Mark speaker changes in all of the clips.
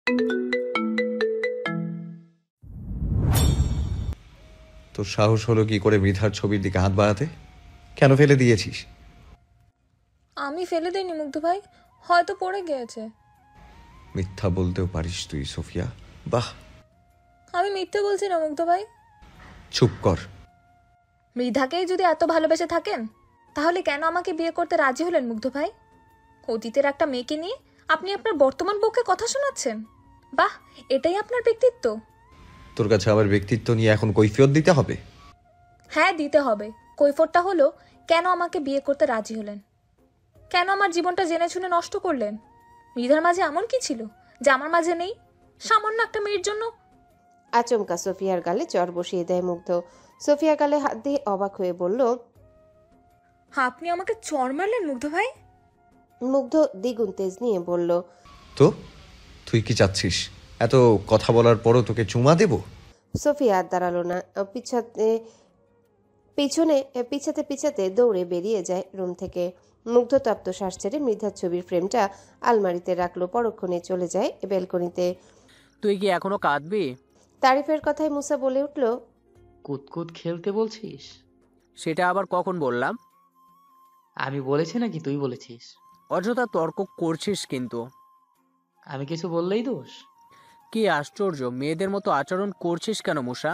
Speaker 1: তোর সাহস হলো কি করে মৃধার ছবির দিকে হাত বাড়াতে? কেন ফেলে দিয়েছিস?
Speaker 2: আমি ফেলে দিইনি মুগ্ধ ভাই, হয়তো পড়ে গিয়েছে।
Speaker 1: মিথ্যা বলতেও পারিস তুই, সোফিয়া। বাহ।
Speaker 2: আমি মিথ্যে বলছি না মুগ্ধ ভাই।
Speaker 1: চুপ কর।
Speaker 2: মৃধাকেই যদি এত ভালোবেসে থাকেন, তাহলে কেন আমাকে বিয়ে করতে রাজি হলেন মুগ্ধ ভাই? অতীতের একটা মেয়েকে নিয়ে আপনি আপনার বর্তমান বউকে কথা শোনাচ্ছেন। বাহ, এটাই আপনার ব্যক্তিত্ব।
Speaker 1: তোর কাছে আবার ব্যক্তিত্ব নিয়ে এখন কৈফিয়ত দিতে হবে?
Speaker 2: হ্যাঁ, দিতে হবে। কৈফিয়তটা হলো, কেন আমাকে বিয়ে করতে রাজি হলেন, কেন আমার জীবনটা জেনে শুনে নষ্ট করলেন। মৃধার মাঝে এমন কি ছিল যা আমার মাঝে নেই? সামান্য একটা মেয়ের জন্য।
Speaker 3: আচমকা সোফিয়ার গালে চড় বসিয়ে দেয় মুগ্ধ। সোফিয়া গালে হাত দিয়ে অবাক হয়ে বলল,
Speaker 2: আপনি আমাকে চড় মারলেন মুগ্ধ ভাই?
Speaker 3: মুগ্ধ দ্বিগুণ তেজ নিয়ে বলল,
Speaker 1: তো তুই কি চাচ্ছিস? এত কথা বলার পরও তোকে চুমা দেব?
Speaker 3: সোফিয়া আর দাঁড়ালো না। পিছনে পিছাতে পিছাতে দৌড়ে বেরিয়ে যায় রুম থেকে। মুগ্ধ তপ্ত শ্বাস ছেড়ে মৃধার ছবির ফ্রেমটা আলমারিতে রাখলো। পরক্ষণে চলে যায় বেলকনিতে।
Speaker 4: তুই কি এখনো কাঁদবি?
Speaker 3: তারিফের কথায় মুসা বলে উঠল,
Speaker 5: কুতকুত খেলতে বলছিস?
Speaker 4: সেটা আবার কখন বললাম?
Speaker 5: আমি বলেছি নাকি তুই বলেছিস?
Speaker 4: অযথা তর্ক করছিস কিন্তু।
Speaker 5: আমি কিছু বললেই দোষ?
Speaker 4: কি আশ্চর্য, মেয়েদের মতো আচরণ করছিস কেন মুসা?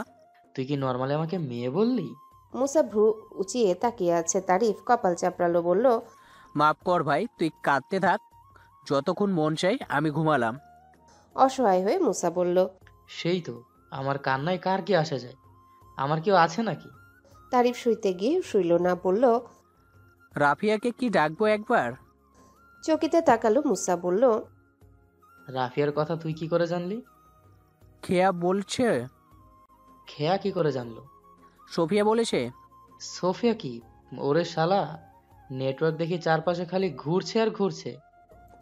Speaker 5: তুই কি নর্মালি আমাকে মেয়ে বললি?
Speaker 3: মুসা ভ্রু উঁচিয়ে তাকিয়ে আছে। তারিফ কপাল চাপড়ালো, বলল,
Speaker 4: মাফ কর ভাই, তুই কাঁদতে থাক, যতক্ষণ মন চাই আমি ঘুমালাম।
Speaker 3: অসহায় হয়ে মুসা বলল,
Speaker 5: সেই তো, আমার কান্নায় কার কি আসা যায়? আমার কেউ আছে নাকি?
Speaker 3: তারিফ শুইতে গিয়ে শুইল না, বলল,
Speaker 4: রাফিয়াকে কি ডাকবো একবার?
Speaker 3: চকিতে তাকালো মুসা, বলল,
Speaker 5: রাফিয়ার কথা তুই কি করে জানলি?
Speaker 4: খেয়া বলছে।
Speaker 5: খেয়া কি করে জানলো?
Speaker 4: সোফিয়া বলেছে।
Speaker 5: সোফিয়া কি? ওরে শালা, নেটওয়ার্ক দেখি চারপাশে খালি ঘুরছে আর ঘুরছে।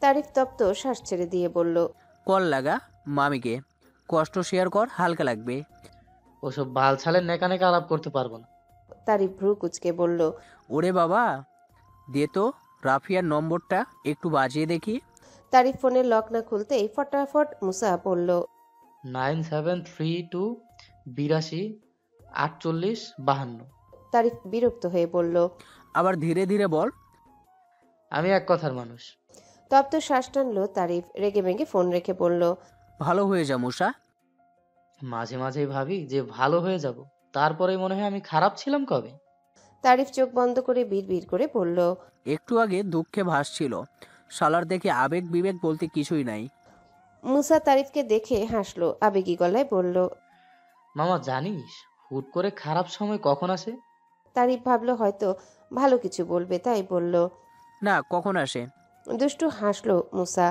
Speaker 3: তারিফ তপ্ত শ্বাস ছেড়ে দিয়ে বলল,
Speaker 4: কল লাগা মামিকে, কষ্ট শেয়ার কর, হালকা লাগবে।
Speaker 5: ওসব বাল ছালের নেকা নেকা আলাপ করতে পারবো না।
Speaker 3: তারিফ ভ্রু কুচকে বলল,
Speaker 4: ওরে বাবা, দে তো রাফিয়ার নম্বরটা, একটু বাজিয়ে দেখি।
Speaker 3: তারিফ ফোনের লক না খুলতেই ফটাফট মুসা বলল,
Speaker 5: 9732824852।
Speaker 3: তারিফ বিরক্ত হয়ে বলল,
Speaker 4: আবার ধীরে ধীরে বল।
Speaker 5: আমি এক কথার মানুষ।
Speaker 3: তপ্ত শ্বাস টানলো তারিফ। রেগে মেগে ফোন রেখে বলল,
Speaker 4: ভালো হয়ে যা মুসা।
Speaker 5: মাঝে মাঝেই ভাবি যে ভালো হয়ে যাব, তারপরেই মনে হয় আমি খারাপ ছিলাম কবে।
Speaker 3: তারিফ চোখ বন্ধ করে বিড়বিড় করে বলল,
Speaker 4: একটু আগে দুঃখে ভাসছিল, শালার দেখে আবেগ বিবেক বলতে কিছুই নাই।
Speaker 3: মুসা তারিফকে দেখে হাসলো, আবেগী গলায় বলল,
Speaker 5: মামা জানিস হুট করে খারাপ সময় কখন আসে?
Speaker 3: তারিফ ভাবলো হয়তো ভালো কিছু বলবে, তাই বলল।
Speaker 4: না, কখন আসে?
Speaker 3: দুষ্টু হাসলো মুসা,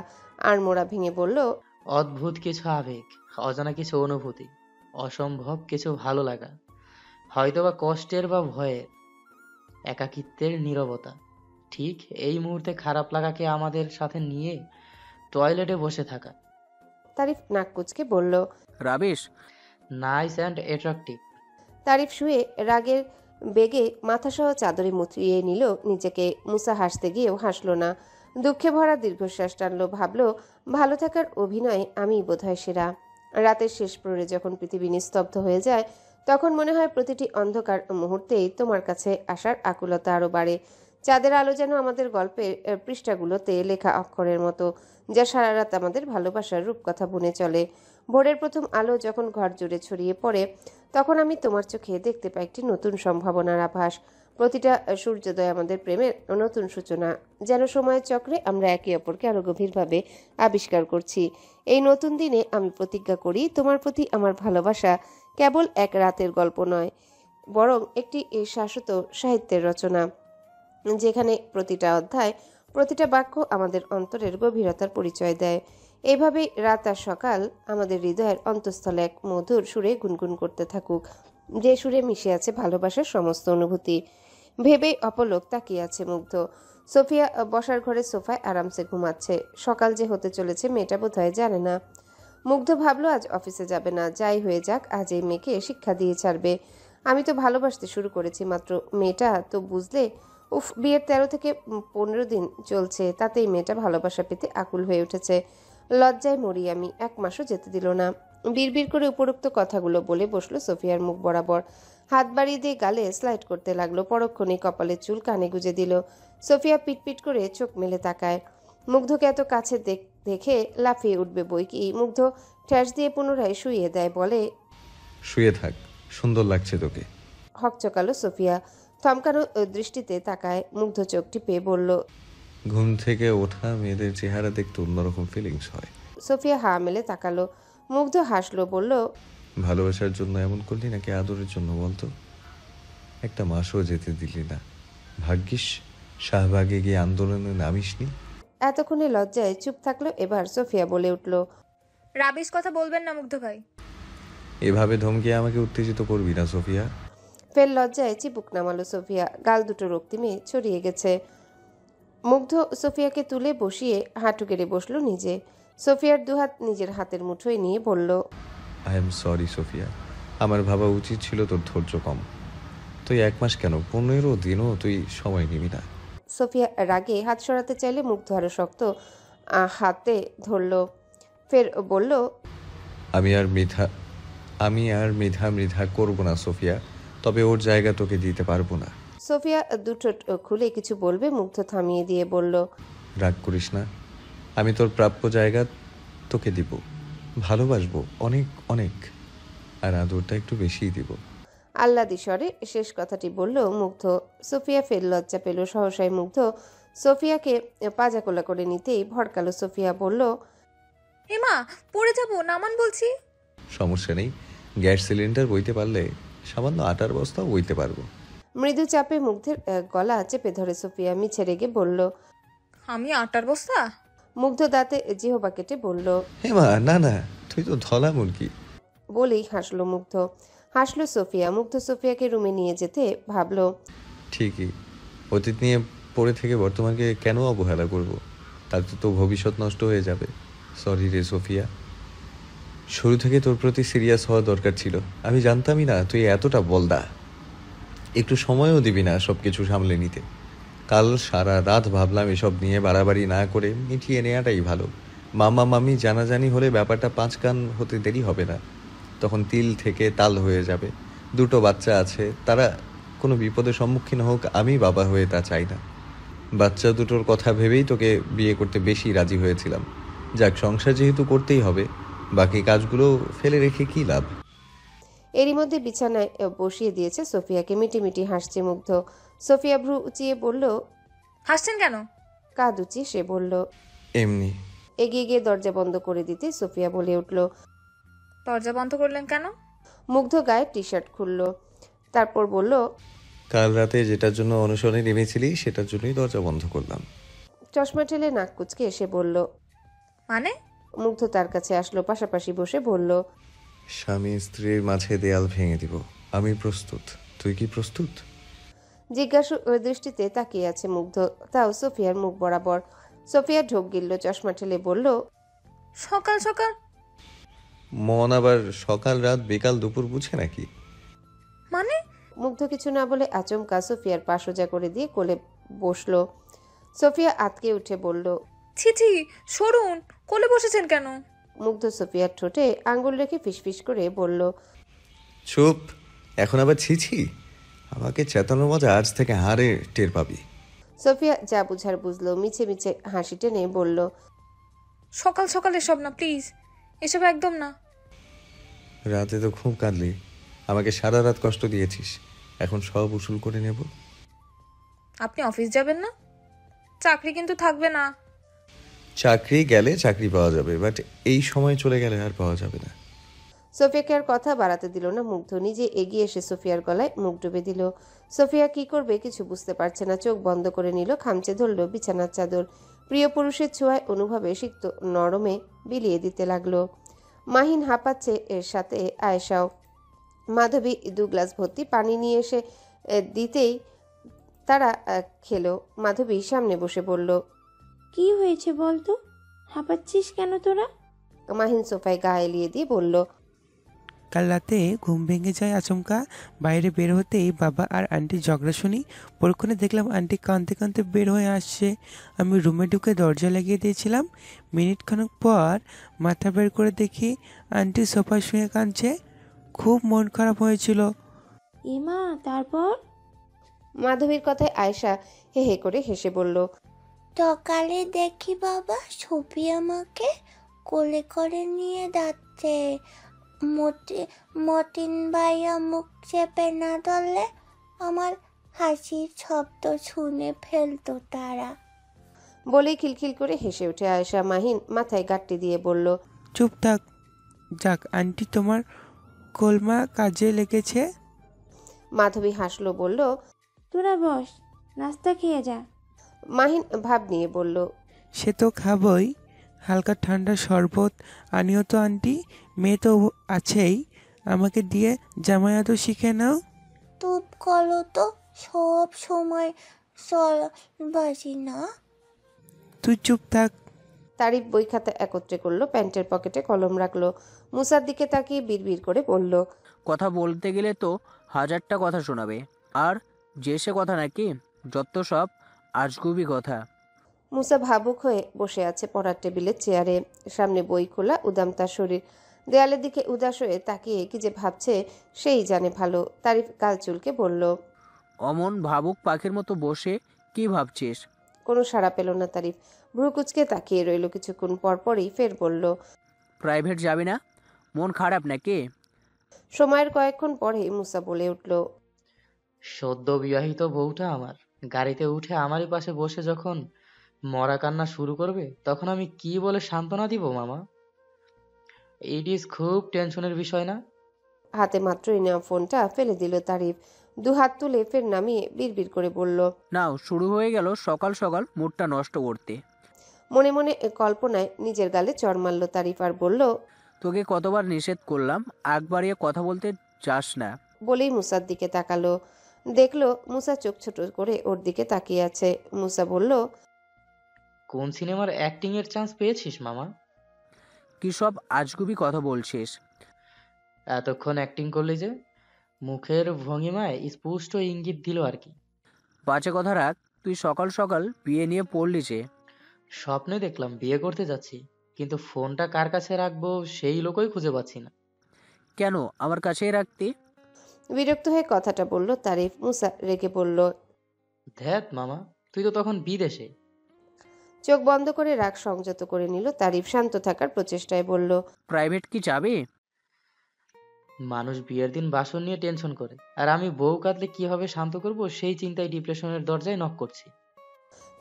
Speaker 3: আড়মোড়া ভেঙে বলল,
Speaker 5: অদ্ভুত কিছু আবেগ, অজানা কিছু অনুভূতি, অসম্ভব কিছু ভালো লাগা, হয়তোবা কষ্টের বা ভয়ের, একাকিত্বের নীরবতা। ঠিক এই মুহূর্তে খারাপ লাগাকে আমাদের সাথে নিয়ে টয়লেটে বসে থাকা।
Speaker 3: তারিফ নাক কুচকে বলল,
Speaker 4: rubbish.
Speaker 5: Nice and attractive.
Speaker 3: Tarif শুয়ে রাগের বেগে মাথাসহ চাদরে মুচড়িয়ে নিল নিজেকে। মুসা হাসতে গিয়েও হাসলো না, দুঃখে ভরা দীর্ঘশ্বাস টানলো। ভাবলো, ভালো থাকার অভিনয় আমি বোধহয় সেরা। রাতের শেষ প্রহরে যখন পৃথিবী নিস্তব্ধ হয়ে যায়, তখন মনে হয় প্রতিটি অন্ধকার মুহূর্তেই তোমার কাছে আসার আকুলতা আরও বাড়ে। চাঁদের আলো যেন আমাদের গল্পের পৃষ্ঠাগুলোতে লেখা অক্ষরের মতো, যা সারা রাত আমাদের ভালোবাসার রূপকথা বুনে চলে। ভোরের প্রথম আলো যখন ঘর জুড়ে ছড়িয়ে পড়ে, তখন আমি তোমার চোখে দেখতে পাই একটি নতুন সম্ভাবনার আভাস। প্রতিটা সূর্যোদয় আমাদের প্রেমের নতুন সূচনা, যেন সময়ের চক্রে আমরা একে অপরকে আরো গভীরভাবে আবিষ্কার করছি। এই নতুন দিনে আমি প্রতিজ্ঞা করি, তোমার প্রতি আমার ভালোবাসা কেবল এক রাতের গল্প নয়, বরং একটি শাশ্বত সাহিত্যের রচনা, যেখানে প্রতিটা অধ্যায়, প্রতিটা বাক্য আমাদের অন্তরের গভীরতার পরিচয় দেয়। এইভাবেই রাত আর সকাল আমাদের হৃদয়ের অন্তঃস্থলে এক মধুর সুরে গুনগুন করতে থাকুক, যে সুরে মিশে আছে ভালোবাসার সমস্ত অনুভূতি। ভেবেই অপলক তাকিয়ে আছে মুগ্ধ। সোফিয়া বসার ঘরে সোফায় আরামসে ঘুমাচ্ছে। সকাল যে হতে চলেছে মেয়েটা বোধহয় জানে না। মুগ্ধ ভাবলো আজ অফিসে যাবে না, যাই হয়ে যাক আজ এই মেয়েকে শিক্ষা দিয়ে ছাড়বে। আমি তো ভালোবাসতে শুরু করেছি মাত্র, মেয়েটা তো বুঝলে। উফ, বিয়ের 13 থেকে 15 দিন চলছে, তাতেই মেয়েটা ভালোবাসা পেতে আকুল হয়ে উঠেছে। লজ্জায় মরি আমি, 1 মাসও যেতে দিল না। বিড়বিড় করে উপরোক্ত কথাগুলো বলে বসলো সোফিয়ার মুখ বরাবর, হাত বাড়িয়ে দিয়ে গালে স্লাইড করতে লাগলো। পরক্ষণেই কপালের চুল কানে গুজে দিল। সোফিয়া পিটপিট করে চোখ মেলে তাকায়। মুগ্ধকে এত কাছে দেখে লাফিয়ে উঠবে বই কি, মুগ্ধ ঠ্যাস দিয়ে পুনরায় শুইয়ে দেয়, বলে
Speaker 1: শুয়ে থাক, সুন্দর লাগছে তোকে।
Speaker 3: হকচকালো সোফিয়া, থমকানো দৃষ্টিতে তাকায়। মুগ্ধ চোখ টিপে বলল।
Speaker 1: ঘুম থেকে ওঠা মেয়েদের চেহারা দেখতে অন্যরকম ফিলিংস হয়।
Speaker 3: সোফিয়া হা মেলে তাকালো। মুগ্ধ হাসলো, বলল,
Speaker 1: ভালোবাসার জন্য এমন করলি নাকি আদরের জন্য বলতো? একটা মাসও যেতে দিলি না। ভাগ্যিস শাহবাগে গিয়ে আন্দোলনে নামিসনি।
Speaker 3: এতক্ষণে লজ্জায় চুপ থাকলো। এবার সোফিয়া বলে উঠল,
Speaker 2: রাবিশ কথা বলবেন না মুগ্ধ ভাই।
Speaker 1: এভাবে ধমকিয়ে আমাকে উত্তেজিত করবি না সোফিয়া।
Speaker 3: ফের লজ্জায় চিবুক নামালো সোফিয়া। গাল দুটো রক্তিমে ছড়িয়ে গেছে। মুগ্ধ সোফিয়াকে তুলে বসিয়ে হাঁটু গেড়ে বসলো নিজে। সোফিয়ার দুহাত নিজের হাতের মুঠোয় নিয়ে বলল,
Speaker 1: আই এম সরি সোফিয়া, আমার ভাবা উচিত ছিল তোর ধৈর্য কম। তুই 1 মাস কেন, 15 দিনও তুই সময় নিবি না।
Speaker 3: সোফিয়া রাগে হাত সরাতে চাইলে মুগ্ধ আরো শক্ত হাতে ধরল। ফের বলল,
Speaker 1: আমি আর মৃধা করবো না সোফিয়া, তবে ওর জায়গা তোকে দিতে পারবো না।
Speaker 3: সোফিয়া দুঠোঁট খুলে কিছু বলবে, মুগ্ধ থামিয়ে দিয়ে বলল,
Speaker 1: রাগ করিস না, আমি তোর প্রাপ্য জায়গা তোকে দিব। ভালোবাসবো অনেক অনেক, আর আদরটা একটু বেশিই দিব।
Speaker 3: আহ্লাদি স্বরে শেষ কথাটি বলল মুগ্ধ। সোফিয়া ফের লজ্জা পেল। সহসায় মুগ্ধ সোফিয়াকে পাজাকোলা করে নিতেই ভড়কালো। সোফিয়া বলল,
Speaker 2: হেমা, পড়ে যাবো, নামান বলছি।
Speaker 1: সমস্যা নেই, গ্যাস সিলিন্ডার বইতে পারলে সামান্য আটার বস্তাও বইতে পারবো।
Speaker 3: মৃদু চাপে মুগ্ধের গলা চেপে ধরে সোফিয়া মিছে রেগে বলল।
Speaker 2: আমি আটার বস্তা?
Speaker 3: মুগ্ধ দাঁতে জিহবা কেটে বলল।
Speaker 1: হেমা, না না, তুই তো ধলা মুরগি।
Speaker 3: বলেই হাসলো মুগ্ধ। হাসলো সোফিয়া। মুগ্ধ সোফিয়াকে রুমে নিয়ে যেতে ভাবলো।
Speaker 1: ঠিকই, অতীত নিয়ে পড়ে থেকে বর্তমানকে কেন অবহেলা করব? তাতে তো ভবিষ্যৎ নষ্ট হয়ে যাবে। সরি রে সোফিয়া, শুরু থেকে তোর প্রতি সিরিয়াস হওয়া দরকার ছিল। আমি জানতামই না তুই এতটা বলদা। একটু সময়ও দিবি না সব কিছু সামলে নিতে। কাল সারা রাত ভাবলাম এসব নিয়ে বাড়াবাড়ি না করে মিটিয়ে নেওয়াটাই ভালো। মামা মামি জানাজানি হলে ব্যাপারটা 5 কান হতে দেরি হবে না। তখন তিল থেকে তাল হয়ে যাবে। 2টো বাচ্চা আছে, তারা কোনো বিপদের সম্মুখীন হোক, আমি বাবা হয়ে তা চাই না। বাচ্চা দুটোর কথা ভেবেই তোকে বিয়ে করতে বেশি রাজি হয়েছিলাম। যাক, সংসার যেহেতু করতেই হবে, বাকি কাজগুলো ফেলে রেখে কী লাভ।
Speaker 3: এরই মধ্যে বিছানায় বসিয়ে দিয়েছে সোফিয়াকে। মিটিমিটি হাসছে মুগ্ধ। সোফিয়া ভ্রু উঁচিয়ে বলল,
Speaker 2: হাসছেন কেন?
Speaker 3: কাঁদ উঁচিয়ে সে বলল।
Speaker 1: এমনি।
Speaker 3: এগিয়ে গিয়ে দরজা বন্ধ করে দিতে সোফিয়া বলে উঠল।
Speaker 2: দরজা বন্ধ করলেন কেন?
Speaker 3: মুগ্ধ গায়ে টি শার্ট খুলল, তারপর বলল,
Speaker 1: কাল রাতে যেটার জন্য অনুসরণে নেমেছিলি সেটার জন্যই দরজা বন্ধ করলাম।
Speaker 3: চশমা ঠেলে নাক কুচকে এসে বলল।
Speaker 2: মানে?
Speaker 3: মুগ্ধ তার কাছে আসলো, পাশাপাশি বসে বলল,
Speaker 1: স্বামী স্ত্রীর মাঝে দেয়াল ভেঙে দিব। আমি প্রস্তুত, তুই কি প্রস্তুত?
Speaker 3: জিজ্ঞাসু দৃষ্টিতে তাকিয়ে আছে মুগ্ধ, তাও সোফিয়ার মুখ বরাবর। সোফিয়া ঢোক গিলল, চশমা ঠেলে বলল,
Speaker 2: সকাল সকাল?
Speaker 1: মন আবার সকাল রাত বিকাল দুপুর বুঝে নাকি?
Speaker 2: মানে?
Speaker 3: মুগ্ধ কিছু না বলে আচমকা সোফিয়ার পা সোজা করে দিয়ে কোলে বসলো। সোফিয়া আতকে উঠে বলল,
Speaker 2: ছি ছি, সরুন, কোলে বসেছেন কেন?
Speaker 3: মুগ্ধ সোফিয়ার ঠোঁটে আঙ্গুল রেখে ফিসফিস করে বলল,
Speaker 1: চুপ, এখন আবার ছিছি? আমাকে চেতানোর মজা আজ থেকে হারে টের পাবি।
Speaker 3: সোফিয়া যা বুঝার বুঝলো, মিছে মিছে হাসি টেনে বলল,
Speaker 2: সকাল সকাল এসব না প্লিজ, এসব একদম না।
Speaker 1: রাতে তো খুব কাঁদলি, আমাকে সারা রাত কষ্ট দিয়েছিস, এখন সব উসুল করে নেব।
Speaker 2: আপনি অফিস যাবেন না? চাকরি কিন্তু থাকবে না।
Speaker 1: চাকরি গেলে চাকরি পাওয়া যাবে, বাট এই সময় চলে গেলে আর পাওয়া যাবে না।
Speaker 3: সোফিয়াকে আর কথা বাড়াতে দিল না মুগ্ধ। নিজে এগিয়ে এসে সোফিয়ার গলায় মুখ ডুবে দিল। সোফিয়া কি করবে কিছু বুঝতে পারছে না। চোখ বন্ধ করে নিল, খামচে ধরল বিছানার চাদর। প্রিয় পুরুষের ছোঁয়ায় অনুভবে সিক্ত নরমে বিলিয়ে দিতে লাগলো। মাহিন হাঁপাচ্ছে, এর সাথে আয়েশাও। মাধবী 2 গ্লাস ভর্তি পানি নিয়ে এসে দিতেই তারা খেলো। মাধবী সামনে বসে বলল,
Speaker 6: কি হয়েছে বলতো, হাঁপাচ্ছিস কেন তোরা?
Speaker 3: মাহিন সোফায় গা এলিয়ে দিয়ে বলল,
Speaker 7: কাল রাতে ঘুম ভেঙে যায় আচমকা। বাইরে বের হতেই বাবা আর আন্টির ঝগড়া শুনি। পরক্ষণে দেখলাম আন্টি কাঁদতে কাঁদতে বের হয়ে আসছে। আমি রুমে ঢুকে দরজা লাগিয়ে দিয়েছিলাম। মিনিটখানেক পর মাথা বের করে দেখি আন্টি সোফায় শুয়ে কাঁদছে। খুব মন খারাপ হয়েছিল।
Speaker 6: ইমা, তারপর?
Speaker 3: মাধবীর কথায় আয়েশা হে হে করে হেসে বলল,
Speaker 8: সকালে দেখি বাবা ছবি আমাকে কোলে করে নিয়ে যাচ্ছে। মতিন ভাইয়া মুখ চেপে না ধরলে আমার হাসির শব্দ শুনে ফেলতো তারা।
Speaker 3: বলেই খিলখিল করে হেসে উঠে আয়েশা। মাহিন মাথায় গাঁটটি দিয়ে বলল,
Speaker 7: চুপ থাক। যাক, আন্টি তোমার কলমা কাজে লেগেছে।
Speaker 3: মাধবী হাসলো, বলল,
Speaker 6: তোরা বস, নাস্তা খেয়ে যা।
Speaker 3: মাহিন ভাব নিয়ে বলল,
Speaker 7: সে তো খাবই। হালকা ঠান্ডা শরবত আনিও তো আন্টি। মেয়ে তো আছেই, আমাকে দিয়ে জামায়াতও শিখে নাও।
Speaker 8: চুপ করো তো, সব সময় চলবাসি না।
Speaker 7: তুই চুপ থাক।
Speaker 3: তারিফ বই খাতা একত্রে করলো, প্যান্টের পকেটে কলম রাখলো, মুসার দিকে তাকিয়ে বিড়বিড় করে বলল,
Speaker 4: কথা বলতে গেলে তো হাজারটা কথা শোনাবে। আর যে সে কথা নাকি, যত সব আজগুবি কথা।
Speaker 3: মুসা ভাবুক হয়ে বসে আছে পড়ার টেবিলের চেয়ারে, সামনে বই খোলা, উদাম তার শরীর। দেয়ালের দিকে উদাস হয়ে তাকিয়ে কি যে ভাবছে সেই জানে ভালো। তারিফ গাল চুলকে বলল,
Speaker 4: অমন ভাবুক পাখির মতো বসে কি ভাবছিস?
Speaker 3: কোনো সাড়া পেল না তারিফ। ভ্রু কুচকে তাকিয়ে রইল কিছুক্ষণ, পরপরই ফের বলল,
Speaker 4: প্রাইভেট যাবি না? মন খারাপ নাকি?
Speaker 3: সময়ের কয়েকক্ষণ পরে মুসা বলে উঠল,
Speaker 5: সদ্য বিবাহিত বউটা আমার গাড়িতে উঠে আমারই পাশে বসে যখন মরা কান্না শুরু করবে, তখন আমি কি বলে সান্ত্বনা দিব মামা? ইট ইজ খুব টেনশনের বিষয় না?
Speaker 3: হাতে মাত্রই নেওয়া ফোনটা ফেলে দিল তারিফ। দুহাত তুলে ফের নামিয়ে বিড়বিড় করে বলল,
Speaker 4: নাও, শুরু হয়ে গেল সকাল সকাল মুডটা নষ্ট করতে।
Speaker 3: মনে মনে কল্পনায় নিজের গালে চড় মারল তারিফ আর বলল,
Speaker 4: তোকে কতবার নিষেধ করলাম আগ বাড়িয়ে কথা বলতে যাস না।
Speaker 3: বলেই মুসার দিকে তাকালো। দেখলো মুসা চোখ ছোট করে ওর দিকে তাকিয়ে আছে। মুসা বলল,
Speaker 5: কোন সিনেমার অ্যাক্টিং এর চান্স পেয়েছিস মামা?
Speaker 4: কি সব আজগুবি কথা বলছিস?
Speaker 5: এতক্ষণ অ্যাক্টিং করলি যে, মুখের ভঙ্গিমায় স্পষ্ট ইঙ্গিত দিল আর কি।
Speaker 4: বাজে কথা রাখ। তুই সকাল সকাল বিয়ে নিয়ে পড়লি যে।
Speaker 5: স্বপ্নে দেখলাম বিয়ে করতে যাচ্ছি, কিন্তু ফোনটা কার কাছে রাখবো সেই লোকই খুঁজে পাচ্ছি না।
Speaker 4: কেন আমার কাছেই রাখতি?
Speaker 3: বিরক্ত হয়ে কথাটা বলল তারিফ। মুসা রেগে বলল,
Speaker 5: ধ্যাত মামা, তুই তো তখন বিদেশে।
Speaker 3: চোখ বন্ধ করে রাগ সংযত করে নিল তারিফ। শান্ত থাকার প্রচেষ্টায় বলল,
Speaker 4: প্রাইভেট কি যাবে?
Speaker 5: মানুষ বিয়ের দিন বাসন নিয়ে টেনশন করে, আর আমি বউ কাঁদলে কিভাবে শান্ত করব সেই চিন্তায় ডিপ্রেশনের দরজায় নক করছি।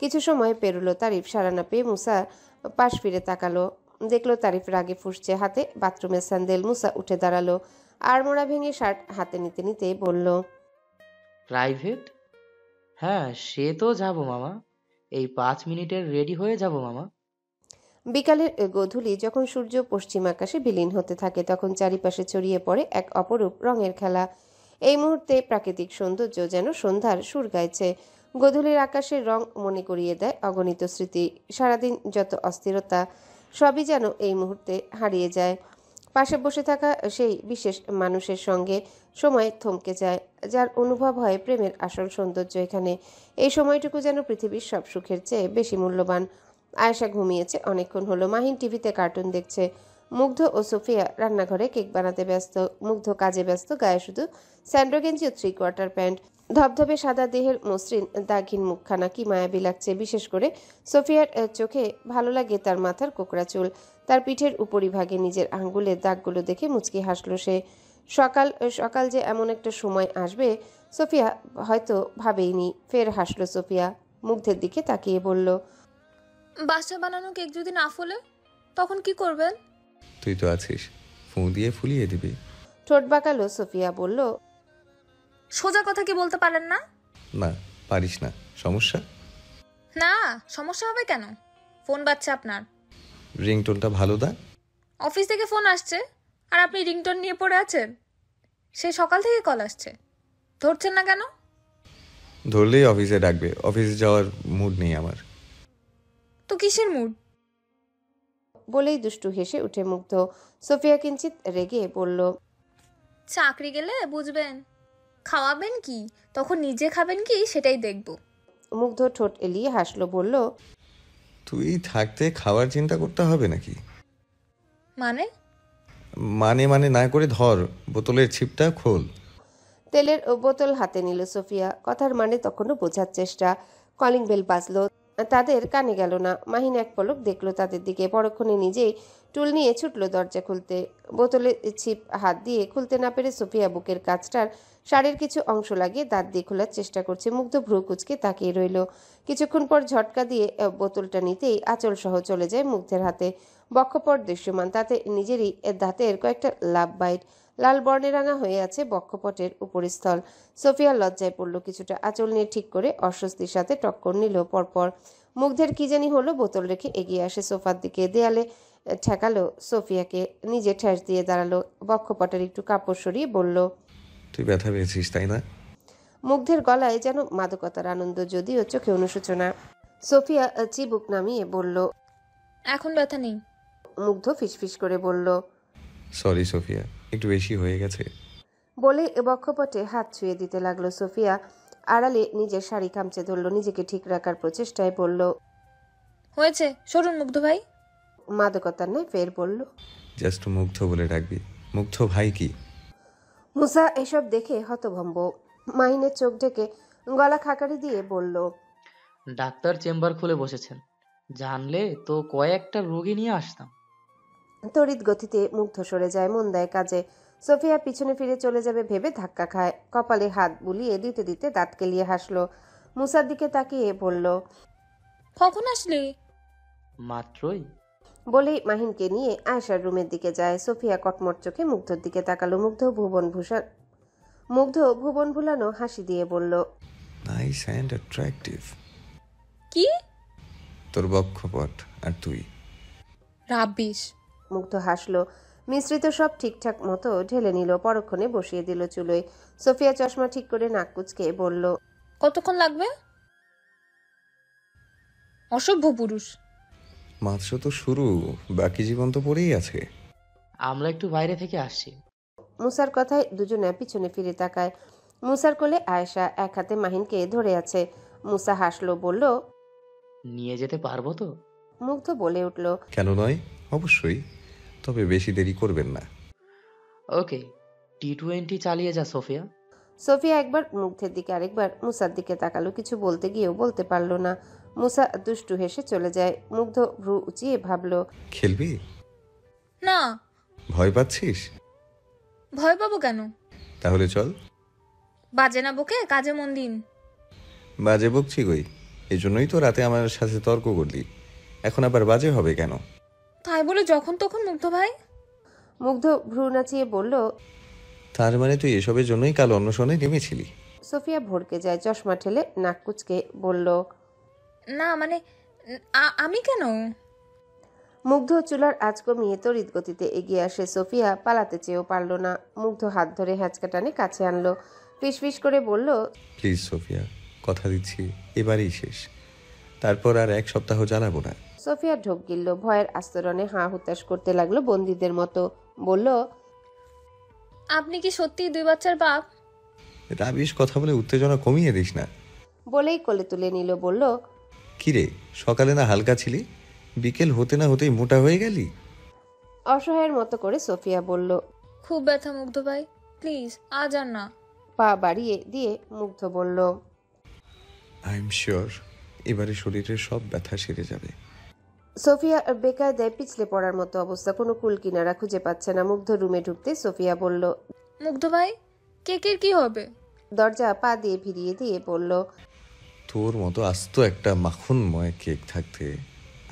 Speaker 3: কিছু সময় পেরোলো। তারিফ সাড়া না পেয়ে মুসা পাশ ফিরে তাকালো। দেখলো তারিফ রাগে ফুঁসছে, হাতে বাথরুমের স্যান্ডেল। মুসা উঠে দাঁড়ালো, আড়মোড়া ভেঙে শার্ট হাতে নিতে নিতে বলল,
Speaker 5: প্রাইভেট? হ্যাঁ, সে তো যাব মামা। এই 5 মিনিটের রেডি হয়ে যাব মামা।
Speaker 3: বিকালের গোধূলি যখন সূর্য পশ্চিম আকাশে বিলীন হতে থাকে, তখন চারিপাশে ছড়িয়ে পড়ে এক অপরূপ রঙের খেলা। এই মুহূর্তে প্রাকৃতিক সৌন্দর্য যেন সন্ধ্যার সুর গাইছে। গোধূলির আকাশের রং মনে করিয়ে দেয় অগণিত স্মৃতি। সারাদিন যত অস্থিরতা সবই যেন এই মুহূর্তে হারিয়ে যায়। পাশে বসে থাকা সেই বিশেষ মানুষের সঙ্গে সময় থমকে যায়, যার অনুভব হয় প্রেমের আসল সৌন্দর্য এখানে। এই সময়টুকু যেন পৃথিবীর সব সুখের চেয়ে বেশি মূল্যবান। আয়েশা ঘুমিয়েছে অনেকক্ষণ হলো। মাহিন টিভিতে কার্টুন দেখছে। মুগ্ধ ও সোফিয়া রান্নাঘরে কেক বানাতে ব্যস্ত। মুগ্ধ কাজে ব্যস্ত, গায়ে শুধু স্যান্ডো গেঞ্জি ও 3/4 প্যান্ট। ধবধবে সাদা দেহের মসৃণ দাগহীন মুখখানা কি মায়াবী লাগছে। বিশেষ করে সোফিয়ার চোখে ভালো লাগে তার মাথার কোকড়া চুল। তার পিঠের উপরিভাগে নিজের আঙ্গুলের দাগগুলো দেখে মুচকি হাসল সে। সকাল সকাল যে এমন একটা সময় আসবে সোফিয়া হয়তো ভাবেইনি। ফের হাসল সোফিয়া, মুগ্ধের দিকে তাকিয়ে বলল,
Speaker 2: বাসা বানানো কেক যদি না ফোলে তখন কি করবেন?
Speaker 1: তুই তো আছিস, ফু দিয়ে ফুলিয়ে দিবি।
Speaker 3: ঠোঁট বাঁকালো সোফিয়া, বলল,
Speaker 2: সোজা কথা কি বলতে পারেন না?
Speaker 1: না, পারিস না। সমস্যা?
Speaker 2: না, সমস্যা হবে কেন? ফোন বাজছে আপনার।
Speaker 1: রিংটোনটা ভালো দা।
Speaker 2: অফিস থেকে ফোন আসছে আর আপনি রিংটোন নিয়ে পড়ে আছেন। সে সকাল থেকে কল আসছে, ধরছেন না কেন?
Speaker 1: ধরলেই অফিসে ডাকবে। অফিসে যাওয়ার মুড নেই আমার।
Speaker 2: তো কিসের মুড?
Speaker 3: বলেই দুষ্টু হেসে উঠে মুগ্ধ। সোফিয়া কিঞ্চিত রেগে বলল,
Speaker 2: চাকরি গেলে বুঝবেন। খাওয়াবেন কি, তখন নিজে খাবেন কি সেটাই দেখব।
Speaker 3: মুগ্ধ ঠোঁট এলিয়ে হাসলো, বলল,
Speaker 1: তুই থাকতে খাওয়ার চিন্তা করতে হবে নাকি?
Speaker 2: মানে?
Speaker 1: মানে না করে ধর, বোতলের ছিপটা খোল।
Speaker 3: তেলের বোতল হাতে নিল সোফিয়া। কথার মানে তখনও বোঝার চেষ্টা। কলিং বেল বাজলো, তাদের কানে গেল না। মাহিন এক পলক দেখলো তাদের দিকে, পরক্ষণে নিজেই টুল নিয়ে ছুটলো দরজা খুলতে। বোতলের ছিপ হাত দিয়ে খুলতে না পেরে সোফিয়া বুকের কাছটার শাড়ির কিছু অংশ লাগিয়ে দাঁত দিয়ে খোলার চেষ্টা করছে। মুগ্ধ ভ্রু কুচকে তাকিয়ে রইল। কিছুক্ষণ পর ঝটকা দিয়ে বোতলটা নিতেই আঁচল সহ চলে যায় মুগ্ধের হাতে। বক্ষপট দৃশ্যমান, তাতে নিজেরই দাঁতের কয়েকটা লাভ বাইট। লাল বর্ণে রাঙা হয়ে আছে বক্ষপটের উপরিস্থল। সোফিয়া লজ্জায় পড়ল কিছুটা, আঁচল নিয়ে ঠিক করে অস্বস্তির সাথে টক্কর নিল পরপর। মুগ্ধের কি জানি হলো, বোতল রেখে এগিয়ে আসে সোফার দিকে, দেয়ালে ঠেকালো সোফিয়াকে, নিজে ঠেস দিয়ে দাঁড়ালো, বক্ষপটের একটু কাপড় সরিয়ে বলল,
Speaker 1: তুই ব্যথা পেয়েছিস তাই না?
Speaker 3: মুগ্ধের গলায় যেন মাদকতার আনন্দ, যদিও চোখে অনুশোচনা। সোফিয়া চিবুক নামিয়ে বলল,
Speaker 2: এখন ব্যথা নেই।
Speaker 3: মুগ্ধ ফিসফিস করে বলল,
Speaker 1: সরি সোফিয়া, একটু বেশি হয়ে গেছে।
Speaker 3: বলে বক্ষপটে হাত ছুঁয়ে দিতে লাগলো সোফিয়া। আড়ালে নিজের শাড়ি খামচে ধরল, নিজেকে ঠিক রাখার প্রচেষ্টায় বলল,
Speaker 2: হয়েছে, সরুন মুগ্ধ ভাই।
Speaker 3: মাদকতার নয়, ফের বলল,
Speaker 1: জাস্ট মুগ্ধ বলে ডাকবি। মুগ্ধ ভাই কি?
Speaker 3: মুসা এসব দেখে হতভম্ব। মাহিনের চোখ ঢেকে গলা খাকারি দিয়ে বলল,
Speaker 5: ডাক্তার চেম্বার খুলে বসেছেন, জানলে তো কয়েকটা রোগী নিয়ে আসতাম।
Speaker 3: তড়িৎ গতিতে মুগ্ধ সরে যায়, মন দেয় কাজে। সোফিয়া পিছনে ফিরে চলে যাবে ভেবে ধাক্কা খায়, কপালে হাত বুলিয়ে দিতে দিতে দাঁত কেলিয়ে হাসলো। মুসার দিকে তাকিয়ে বলল,
Speaker 2: কখন আসলি?
Speaker 5: মাত্রই।
Speaker 3: বলেই মাহিনকে নিয়ে আয়েশার রুমের দিকে যায়। সোফিয়া কটমট চোখে মুগ্ধর দিকে তাকালো। মুগ্ধ ভুবন ভুলানো হাসি দিয়ে বলল,
Speaker 1: নাইস অ্যান্ড অ্যাট্রাকটিভ।
Speaker 2: কি?
Speaker 1: তোর বক্ষপট আর তুই।
Speaker 2: রাব্বিশ।
Speaker 3: মুগ্ধ হাসলো, মিশ্রিত সব ঠিকঠাক মতো ঢেলে নিল, পরক্ষণে বসিয়ে দিল চুলোয়। সোফিয়া চশমা ঠিক করে নাক কুচকে বলল,
Speaker 2: কতক্ষণ লাগবে? অসভ্য পুরুষ।
Speaker 1: মাত্র তো শুরু, বাকি জীবন তো পড়েই আছে।
Speaker 5: আমরা একটু বাইরে থেকে আসছি।
Speaker 3: মুসার কথায় দুজনে পিছনে ফিরে তাকায়। মুসার কোলে আয়েশা, এক হাতে মাহিনকে ধরে আছে। মুসা হাসলো, বলল,
Speaker 5: নিয়ে যেতে পারবো তো?
Speaker 3: মুগ্ধ বলে উঠল,
Speaker 1: কেন নয়, অবশ্যই, তবে বেশি দেরি করবেন না।
Speaker 5: ওকে, T20 চালিয়ে যা সোফিয়া।
Speaker 3: সোফিয়া একবার মুগ্ধের দিকে আরেকবার মুসার দিকে তাকালো, কিছু বলতে গিয়েও বলতে পারল না। মুসা দুষ্টু হেসে চলে যায়। মুগ্ধ ভ্রু উঁচিয়ে ভাবল,
Speaker 1: খেলবি?
Speaker 2: না।
Speaker 1: ভয় পাচ্ছিস?
Speaker 2: ভয় পাবো কেন?
Speaker 1: তাহলে চল।
Speaker 2: বাজে না বকে, কাজে মন দিন।
Speaker 1: বাজে বকছি কই, এজন্যই তো রাতে আমার সাথে তর্ক করলি, এখন আবার বাজে হবে কেন?
Speaker 2: তাই বলে যখন তখন মুগ্ধ ভাই?
Speaker 3: মুগ্ধ ভ্রু নাচিয়ে বলল,
Speaker 1: তার মানে তুই এসবের জন্যই কাল অন্বেষণে নেমেছিলি?
Speaker 3: সোফিয়া ভড়কে যায়, চশমা ঠেলে নাক কুচকে বলল,
Speaker 2: না মানে আমি কেন?
Speaker 3: মুগ্ধ চুলার আঁচ কমিয়ে তড়িৎ গতিতে এগিয়ে আসে। সোফিয়া পালাতে চেয়েও পারল না। মুগ্ধ হাত ধরে হ্যাঁচকা টানে কাছে আনলো, ফিসফিস করে বলল,
Speaker 1: প্লিজ সোফিয়া, কথা দিচ্ছি এবারেই শেষ, তারপর আর এক সপ্তাহ জ্বালাবো না।
Speaker 3: সোফিয়া ঢোক গিলল, ভয়ের আস্তরণে হাঁ হুতাশ করতে লাগলো বন্দীদের মতো। বলল,
Speaker 2: আপনি কি সত্যি 2 বাচ্চার বাপ?
Speaker 1: রাবিশ কথা বলে উত্তেজনা কমিয়ে দিস না।
Speaker 3: বলেই কোলে তুলে নিল, বলল,
Speaker 1: কিরে, সকালে না হালকা ছিলি, বিকেল হতে না হতেই মোটা হয়ে গেলি?
Speaker 3: অসহায়ের মতো করে সোফিয়া বলল।
Speaker 2: খুব ব্যথা মুগ্ধ ভাই, প্লিজ আজ আর না।
Speaker 3: পা বাড়িয়ে দিয়ে মুগ্ধ বলল,
Speaker 1: আই এম শিওর এবারে শরীরের সব ব্যথা সেরে যাবে।
Speaker 3: সোফিয়া বেকায়দায় পিছলে পড়ার মতো অবস্থা, কোনো কুল কিনারা খুঁজে পাচ্ছে না। মুগ্ধ রুমে ঢুকতে সোফিয়া বলল,
Speaker 2: মুগ্ধ ভাই, কেকের কি হবে?
Speaker 3: দরজা পা দিয়ে ভিড়িয়ে দিয়ে বলল,
Speaker 1: তোর মতো আস্ত একটা মাখনময় কেক থাকতে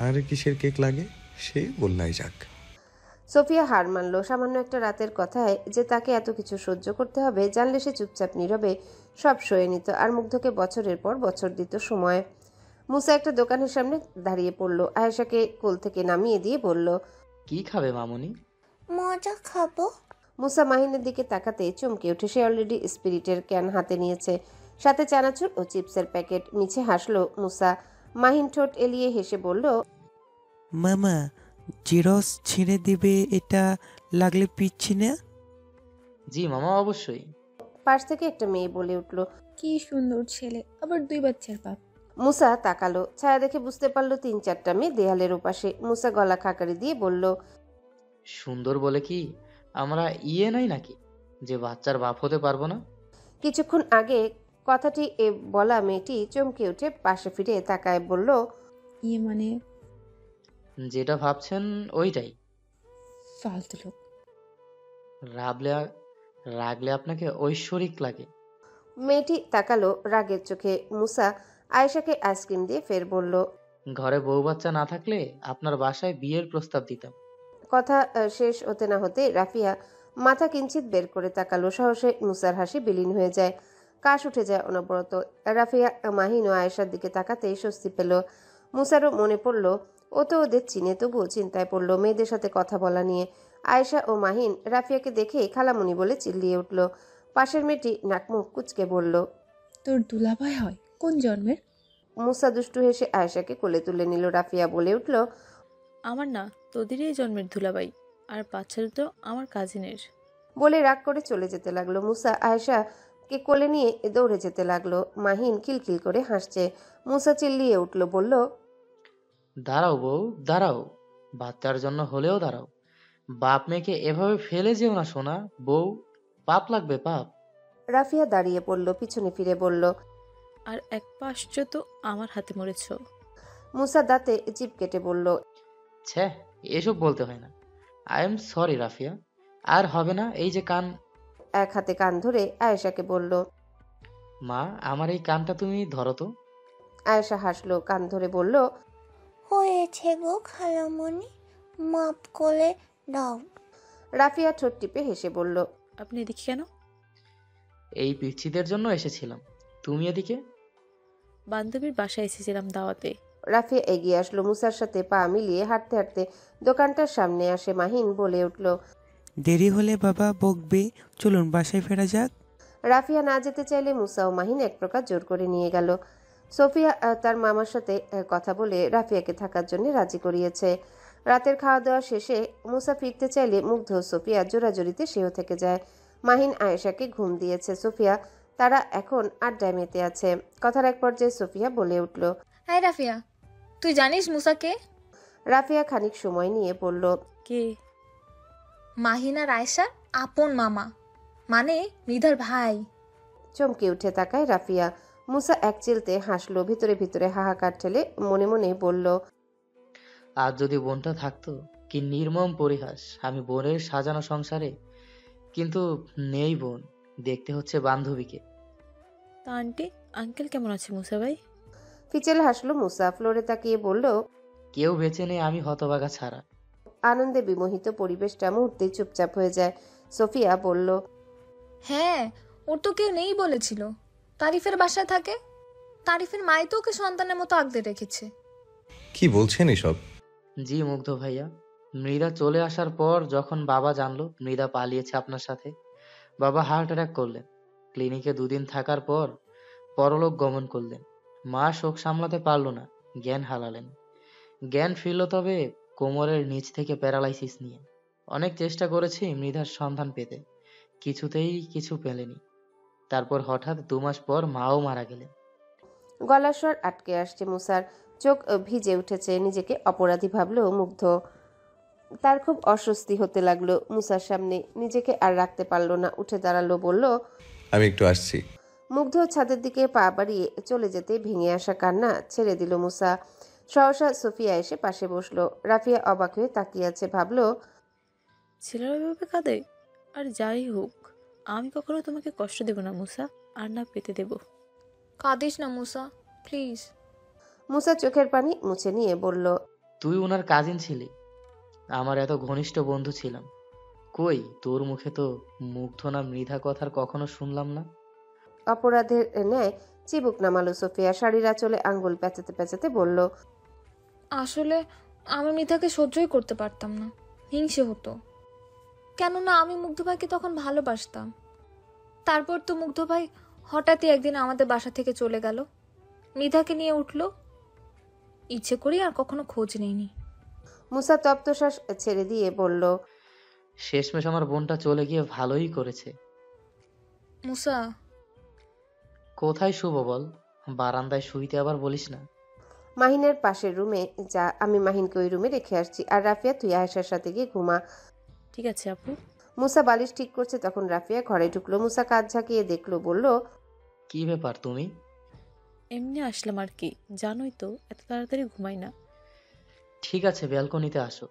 Speaker 1: আর কিসের কেক লাগে, সে বললাই যাক।
Speaker 3: সোফিয়া হার মানল। সামান্য একটা রাতের কথায় যে তাকে এত কিছু সহ্য করতে হবে, জানলে সে চুপচাপ নীরবে সব সয়ে নিত, আর মুগ্ধকে বছরের পর বছর দিত সময়। মুসা একটা দোকানের সামনে দাঁড়িয়ে পড়ল, আয়েশাকে কোল থেকে নামিয়ে দিয়ে বলল,
Speaker 5: কি খাবে মামুনি?
Speaker 8: মজা খাবো।
Speaker 3: মুসা মাহিনের দিকে তাকাতে চমকে উঠে, সে অলরেডি স্পিরিটের ক্যান হাতে নিয়েছে, সাথে চানাচুর ও চিপসের প্যাকেট। মিছে হাসলো মুসা। মাহিন ঠোঁট এলিয়ে হেসে বলল,
Speaker 7: মামা, জেরক্স ছিঁড়ে দিবে, এটা লাগলে পিচ্ছি না?
Speaker 5: জি মামা, অবশ্যই।
Speaker 3: পাশ থেকে একটা মেয়ে বলে উঠল।
Speaker 9: কি সুন্দর ছেলে, আবার 2 বাচ্চার বাপ।
Speaker 3: মুসা তাকালো, ছায়া দেখে বুঝতে পারলো 3-4টা মেয়ে দেয়ালের ওপাশে। মুসা গলা খাকারি দিয়ে বলল,
Speaker 5: সুন্দর বলে কি আমরা নাই নাকি যে বাচ্চার বাপ হতে পারবো না?
Speaker 3: কিছুক্ষণ আগে কথাটি বলা মেয়েটি চমকে উঠে পাশে ফিরে তাকায় বলল,
Speaker 9: মানে
Speaker 5: যেটা ভাবছেন ওইটাই।
Speaker 9: ফালতু লোক।
Speaker 5: রাবলে রাগলে আপনাকে ঐশ্বরিক লাগে।
Speaker 3: মেয়েটি তাকালো রাগের চোখে। মুসা আয়েশাকে আইসক্রিম দিয়ে ফের বলল,
Speaker 5: ঘরে বউ বাচ্চা না থাকলে আপনার বাসায় বিয়ের প্রস্তাব দিতাম।
Speaker 3: কথা শেষ হতে না হতে রাফিয়া মাথা কিঞ্চিত বের করে তাকালো। সাহসে মুসার হাসি বিলীন হয়ে যায়, কাশ উঠে যায় অনবরত। রাফিয়া, মাহিন ও আয়েশার দিকে তাকাতেই স্বস্তি পেল। মুসারও মনে পড়ল ও তো ওদের চিনে, তবুও চিন্তায় পড়ল মেয়েদের সাথে কথা বলা নিয়ে। আয়েশা ও মাহিন রাফিয়াকে দেখে খালামণি বলে চিল্লিয়ে উঠল। পাশের মেয়েটি নাকমুখ কুচকে বলল,
Speaker 9: তোর দুলাভাই হয় কোন জন্মের?
Speaker 3: মুসা দুষ্টু হেসে আয়েশাকে কোলে তুলে নিল। রাফিয়া বলে উঠল,
Speaker 10: আমার না, তোদেরই এই জন্মের দুলাভাই, আর বাচ্চা তো আমার কাজিনের।
Speaker 3: বলে রাগ করে চলে যেতে লাগলো। মুসা আয়েশাকে কোলে নিয়ে দৌড়ে যেতে লাগলো। মাহিন খিলখিল করে হাসছে। মুসা চিল্লিয়ে উঠল, বলল,
Speaker 5: দাঁড়াও বউ, দাঁড়াও, বাচ্চার জন্য হলেও দাঁড়াও। বাপ মেয়েকে এভাবে ফেলে যেও না সোনা বউ, পাপ লাগবে পাপ।
Speaker 3: রাফিয়া দাঁড়িয়ে পড়ল, পিছনে ফিরে বলল,
Speaker 10: আর এক পাশ্চ তো আমার হাতে মরেছ।
Speaker 3: মুসা দাঁতে জিভ কেটে বলল,
Speaker 5: ছে, এসব বলতে হয় না। আই এম সরি রাফিয়া, আর হবে না। এই যে কান।
Speaker 3: এক হাতে কান ধরে আয়েশাকে বলল।
Speaker 5: মা, আমার এই কানটা তুমি ধরো তো।
Speaker 3: আয়েশা হাসলো, কান ধরে বলল,
Speaker 8: হয়েছে গো খালামণি, মাপ করে দাও।
Speaker 3: রাফিয়া ঠোঁট টিপে হেসে বলল,
Speaker 10: আপনি এদিকে কেন?
Speaker 5: এই পিচ্ছিদের জন্য এসেছিলাম। তুমি এদিকে?
Speaker 10: বান্ধবীর বাসায় এসেছিলাম দাওয়াতে।
Speaker 3: রাফিয়া এগিয়ে আসলো, মুসার সাথে পা মিলিয়ে হাঁটতে হাঁটতে দোকানটার সামনে আসে। মাহিন বলে উঠল,
Speaker 7: দেরি হলে বাবা বকবে, চলুন বাসায় ফেরা যাক।
Speaker 3: রাফিয়া না যেতে চাইলে মুসা ও মাহিন এক প্রকার জোর করে নিয়ে গেল। সোফিয়া তার মামার সাথে কথা বলে রাফিয়াকে থাকার জন্য রাজি করিয়েছে। রাতের খাওয়া দাওয়া শেষে মুসা ফিরতে চাইলে মুগ্ধ সোফিয়া জোরাজোরিতে সেও থেকে যায়। মাহিন আয়েশাকে ঘুম দিয়েছে। সোফিয়া তারা এখন আড্ডায় মেতে আছে। কথার এক পর্যায়ে সোফিয়া বলে উঠল,
Speaker 2: হ্যাঁ রাফিয়া, তুই জানিস মুসাকে?
Speaker 3: রাফিয়া খানিক সময় নিয়ে বলল,
Speaker 10: কে?
Speaker 2: মাহিনা রায়সার আপন মামা, মানে মৃধার ভাই।
Speaker 3: চমকে উঠে তাকায় রাফিয়া। মুসা এক চিলতে হাসলো, ভিতরে ভিতরে হাহাকার ঠেলে মনে মনে বলল,
Speaker 5: আজ যদি বোনটা থাকতো, কি নির্মম পরিহাস আমি বোনের সাজানো সংসারে। কিন্তু নেই বোন, দেখতে হচ্ছে বান্ধবীকে।
Speaker 10: তা আন্টি আঙ্কেল কেমন আছে মুসা ভাই?
Speaker 3: ফিচেল হাসলো মুসা, ফ্লোরে তাকিয়ে বলল,
Speaker 5: কেউ বেঁচে নেই আমি হতভাগা ছাড়া।
Speaker 3: আনন্দে বিমোহিত পরিবেশটা মুহূর্তেই চুপচাপ হয়ে যায়। সোফিয়া বলল,
Speaker 2: হ্যাঁ, ওর তো কেউ নেই বলেছিল। তারিফের বাসায় থাকে। তারিফের মাই তো ওকে সন্তানের মতো আগলে রেখেছে।
Speaker 1: কি বলছেন এসব?
Speaker 5: জি মুগ্ধ ভাইয়া, মৃধা চলে আসার পর যখন বাবা জানলো মৃধা পালিয়েছে আপনার সাথে, বাবা হার্ট অ্যাটাক করলেন। ক্লিনিকে 2 দিন থাকার পর পরলোক গমন করলেন। মা শোক সামলাতে পারলো না, জ্ঞান হারালেন। জ্ঞান ফিরল তবে কোমরের নিচ থেকে প্যারালাইসিস নিয়ে। অনেক চেষ্টা করেছি মৃধার সন্ধান পেতে, কিছুতেই কিছু পেলেনি। তারপর হঠাৎ 2 মাস পর মাও মারা গেলেন।
Speaker 3: গলার স্বর আটকে আসছে মুসার, চোখ ভিজে উঠেছে। নিজেকে অপরাধী ভাবলো মুগ্ধ। তার খুব অস্বস্তি হতে লাগলো মুসার সামনে, নিজেকে আর রাখতে পারলো না, উঠে দাঁড়ালো, বলল,
Speaker 1: আমি একটু আসছি।
Speaker 3: মুগ্ধ ছাদের দিকে পা বাড়িয়ে চলে যেতে ভেঙে আসা কান্না ছেড়ে দিল মুসা। সহসা সোফিয়া এসে পাশে বসলো। রাফিয়া অবাক হয়ে তাকিয়ে আছে, ভাবলো,
Speaker 10: ছেলেরা এভাবে কাঁদে? আর যাই হোক, আমি কখনো তোমাকে কষ্ট দেব না মুসা, আর না পেতে দেব।
Speaker 2: কাঁদিস না মুসা, প্লিজ।
Speaker 3: মুসা চোখের পানি মুছে নিয়ে বলল,
Speaker 5: তুই ওনার কাজিন ছিলি, আমার এত ঘনিষ্ঠ বন্ধু ছিলাম। কই তোর মুখে তো মুগ্ধ না মৃধা কথার কখনো শুনলাম না।
Speaker 3: অপরাধের ন্যায় চিবুক নামালো সোফিয়া। শাড়ির আঁচলে আঙ্গুল প্যাঁচাতে প্যাঁচাতে বলল,
Speaker 2: আসলে আমি মৃধাকে সহ্যই করতে পারতাম না, হিংসে হতো। কেননা আমি মুগ্ধ ভাইকে তখন ভালোবাসতাম। তারপর তো মুগ্ধ ভাই হঠাৎই একদিন আমাদের বাসা থেকে চলে গেল, মৃধাকে নিয়ে উঠলো। ইচ্ছে করি আর কখনো খোঁজ নেইনি।
Speaker 3: মুসা তপ্তশ্বাস ছেড়ে দিয়ে বলল,
Speaker 5: শেষমেশ আমার বোনটা চলে গিয়ে ভালোই করেছে।
Speaker 2: মুসা,
Speaker 5: কোথায় শুভ বল? বারান্দায় শুইতে আবার বলিস না।
Speaker 3: মাহিনের পাশের রুমে যা, আমি মাহিনকে ওই রুমে রেখে আসছি। আর রাফিয়া, তুই আয়েশার সাথে গিয়ে ঘুমা।
Speaker 10: ঠিক আছে আপু।
Speaker 3: মুসা বালিশ ঠিক করছে, তখন রাফিয়া ঘরে ঢুকলো। মুসা কাঁধ ঝাঁকিয়ে দেখলো, বলল,
Speaker 5: কি ব্যাপার তুমি?
Speaker 10: এমনি আসলাম আর কি, জানোই তো এত তাড়াতাড়ি ঘুমাই না।
Speaker 5: ঠিক আছে, ব্যালকনিতে আসো।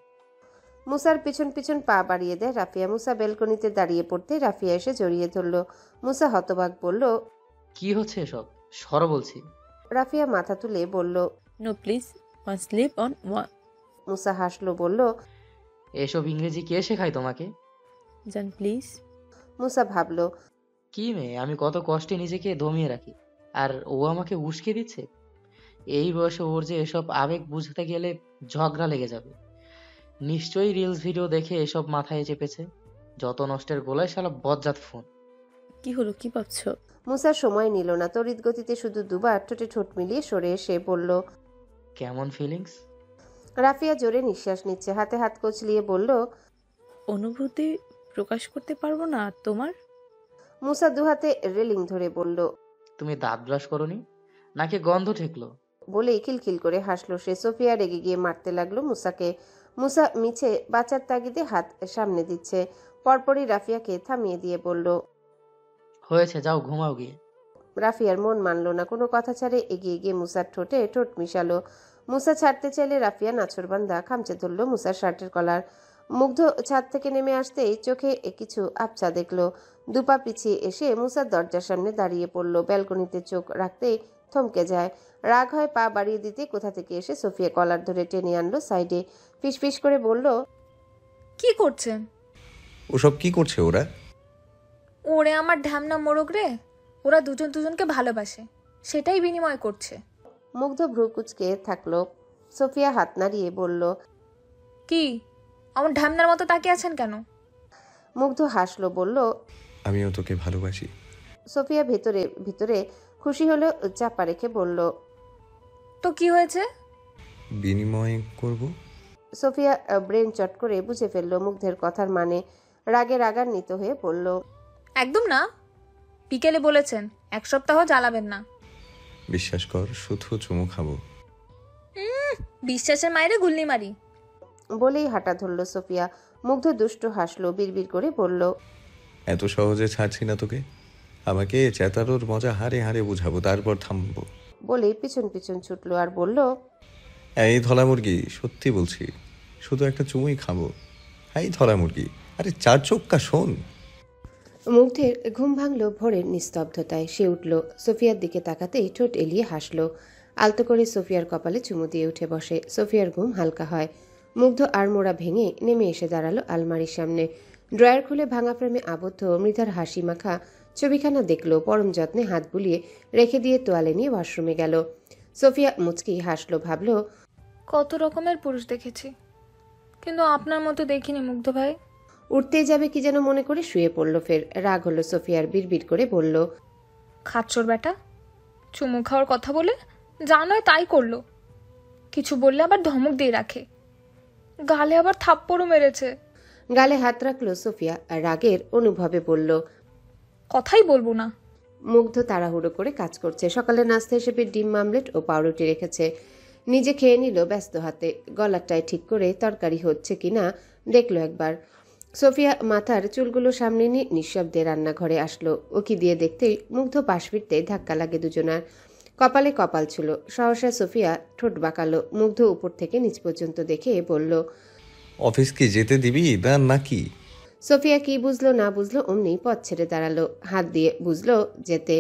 Speaker 3: মুসার পিছন পিছন পা বাড়িয়ে দেয় রাফিয়া। মুসা বেলকনিতে দাঁড়িয়ে পড়তে রাফিয়া এসে জড়িয়ে ধরলো। মুসা হতবাক, বলল,
Speaker 5: কি হচ্ছে এসব? সর বলছি।
Speaker 3: রাফিয়া মাথা তুলে বলল,
Speaker 10: no please, one slip on one.
Speaker 3: Musa হাসলো, বলল,
Speaker 5: এসব ইংরেজি কে শেখায় তোমাকে?
Speaker 10: জান প্লিজ।
Speaker 3: মুসা ভাবলো,
Speaker 5: কি মেয়ে, আমি কত কষ্টে নিজেকে দমিয়ে রাখি, আর ও আমাকে উস্কে দিচ্ছে। এই বয়সে ওর যে এসব আবেগ বুঝতে গেলে ঝগড়া লেগে যাবে। নিশ্চয়ই রিলস ভিডিও দেখে এসব মাথায় চেপেছে। যত নষ্টের গোলায় শালা বজ্জাত ফোন।
Speaker 10: কি হলো, কি ভাবছো?
Speaker 3: মুসার সময় নিল না, তড়িৎ গতিতে শুধু দুবার ঠোঁটে ঠোঁট মিলিয়ে সরে এসে বলল,
Speaker 5: কেমন ফিলিংস?
Speaker 3: রাফিয়া জোরে নিঃশ্বাস নিচ্ছে, হাতে হাত কচলিয়ে বলল,
Speaker 10: অনুভূতি প্রকাশ করতে পারবো না তোমার।
Speaker 3: মুসা দুহাতে রেলিং ধরে বলল,
Speaker 5: তুমি দাঁত ব্রাশ করনি নাকি গন্ধ ঠেকলো?
Speaker 3: বলেই খিলখিল করে হাসলো সে। সোফিয়া রেগে গিয়ে মারতে লাগলো মুসাকে। মুসা মিছে বাঁচার তাগিদে হাত সামনে দিচ্ছে, পরপরই রাফিয়াকে থামিয়ে দিয়ে বলল,
Speaker 5: হয়েছে, যাও ঘুমাও গিয়ে।
Speaker 3: রাফিয়ার মন মানল না, কোনো কথা ছাড়ে এগিয়ে গিয়ে মুসার ঠোঁটে ঠোঁট মিশালো। মুসা ছাড়তে চাইলে রাফিয়া নাছোড়বান্দা খামচে ধরল মুসার শার্টের কলার। মুগ্ধ ছাদ থেকে নেমে আসতেই চোখে কিছু আবছা দেখলো। দুপা পিছিয়ে এসে মুসার দরজার সামনে দাঁড়িয়ে পড়ল। ব্যালকনিতে চোখ রাখতেই থমকে যায়। রাগ হয় পা বাড়িয়ে দিতে কোথা থেকে এসে সোফিয়া কলার ধরে টেনে আনলো সাইডে। ফিসফিস করে বলল,
Speaker 2: কি করছেন?
Speaker 1: ওসব কি করছে ওরা?
Speaker 2: ওরে আমার ঢ্যামনা মোরগ রে, ওরা দুজন দুজনকে ভালোবাসে, সেটাই বিনিময় করছে।
Speaker 3: মুগ্ধ ভ্রু কুচকে থাকলো। সোফিয়া হাত নাড়িয়ে বলল,
Speaker 2: কি আমার ঢ্যামনার মতো তাকিয়ে আছেন কেন?
Speaker 3: মুগ্ধ হাসলো, বলল,
Speaker 1: আমিও তোকে ভালোবাসি।
Speaker 3: সোফিয়া ভেতরে ভিতরে খুশি হলেও চাপা রেখে বলল,
Speaker 2: তো কি হয়েছে?
Speaker 1: বিনিময় করব।
Speaker 3: সোফিয়া ব্রেন চট করে বুঝে ফেলল মুগ্ধের কথার মানে। রাগে রাগান্বিত হয়ে বলল,
Speaker 2: একদম না, বিকেলে বলেছেন 1 সপ্তাহ জ্বালাবেন না।
Speaker 1: বিশ্বাস কর, শুধু চুমু খাবো।
Speaker 2: বিশ্বাসের মায়েরে গুল্লি মারি।
Speaker 3: বলেই হাঁটা ধরল সোফিয়া। মুগ্ধ দুষ্ট হাসলো, বিড়বিড় করে বলল,
Speaker 1: এত সহজে ছাড়ছি না তোকে। আমাকে চেতারোর মজা হারে হারে বুঝাবো, তারপর থামবো।
Speaker 3: বলেই পিছন পিছন ছুটলো আর বলল,
Speaker 1: এই ধলা মুরগি, সত্যি বলছি, শুধু একটা চুমুই খাবো। এই ধলা মুরগি, আরে চার চোখকা শোন।
Speaker 3: মুগ্ধের ঘুম ভাঙল ভোরের নিস্তব্ধতায়। সে উঠল, সোফিয়ার দিকে তাকাতেই ঠোঁট এলিয়ে হাসলো। আলতো করে সোফিয়ার কপালে চুমু দিয়ে উঠে বসে। সোফিয়ার ঘুম হালকা হয়। মুগ্ধ আড়মোড়া ভেঙে নেমে এসে দাঁড়ালো আলমারির সামনে। ড্রয়ার খুলে ভাঙা ফ্রেমে আবদ্ধ মৃধার হাসি মাখা ছবিখানা দেখলো। পরম যত্নে হাত বুলিয়ে রেখে দিয়ে তোয়ালে নিয়ে ওয়াশরুমে গেল। সোফিয়া মুচকি হাসলো, ভাবলো,
Speaker 2: কত রকমের পুরুষ দেখেছি, কিন্তু আপনার মতো দেখিনি মুগ্ধ ভাই।
Speaker 3: উঠতেই যাবে কি যেন মনে করে শুয়ে পড়ল ফের। রাগ হলো সোফিয়ার, বিড়বিড় করে বলল,
Speaker 2: খাচ্চর বেটা, চুমু খাওয়ার কথা বলে যা নয় তাই করলো। কিছু বললে আবার ধমক দিয়ে রাখে, গালে আবার থাপ্পড়ও মেরেছে।
Speaker 3: গালে হাত রাখলো সোফিয়া আর রাগের অনুভবে বলল,
Speaker 2: কথাই বলবো না।
Speaker 3: মুগ্ধ তাড়াহুড়ো করে কাজ করছে। সকালে নাস্তা হিসেবে ডিম মামলেট ও পাউরুটি রেখেছে। নিজে খেয়ে নিল ব্যস্ত হাতে। গলাটায় ঠিক করে তরকারি হচ্ছে কিনা দেখলো একবার। সোফিয়া মাথার চুলগুলো সামনে নিয়ে নিঃশব্দে রান্নাঘরে আসলো। ওকি দিয়ে দেখতেই মুগ্ধ পাশ ফিরতেই ধাক্কা লাগে দুজনার। কপালে কপাল ছিল। সহসা সোফিয়া ঠোঁট বাঁকালো। মুগ্ধ উপর থেকে নিচ পর্যন্ত দেখে বলল,
Speaker 1: অফিস কি যেতে দিবি না নাকি?
Speaker 3: সোফিয়া কি বুঝলো না বুঝলো অমনি পথ ছেড়ে দাঁড়ালো। হাত দিয়ে বুঝলো যেতে।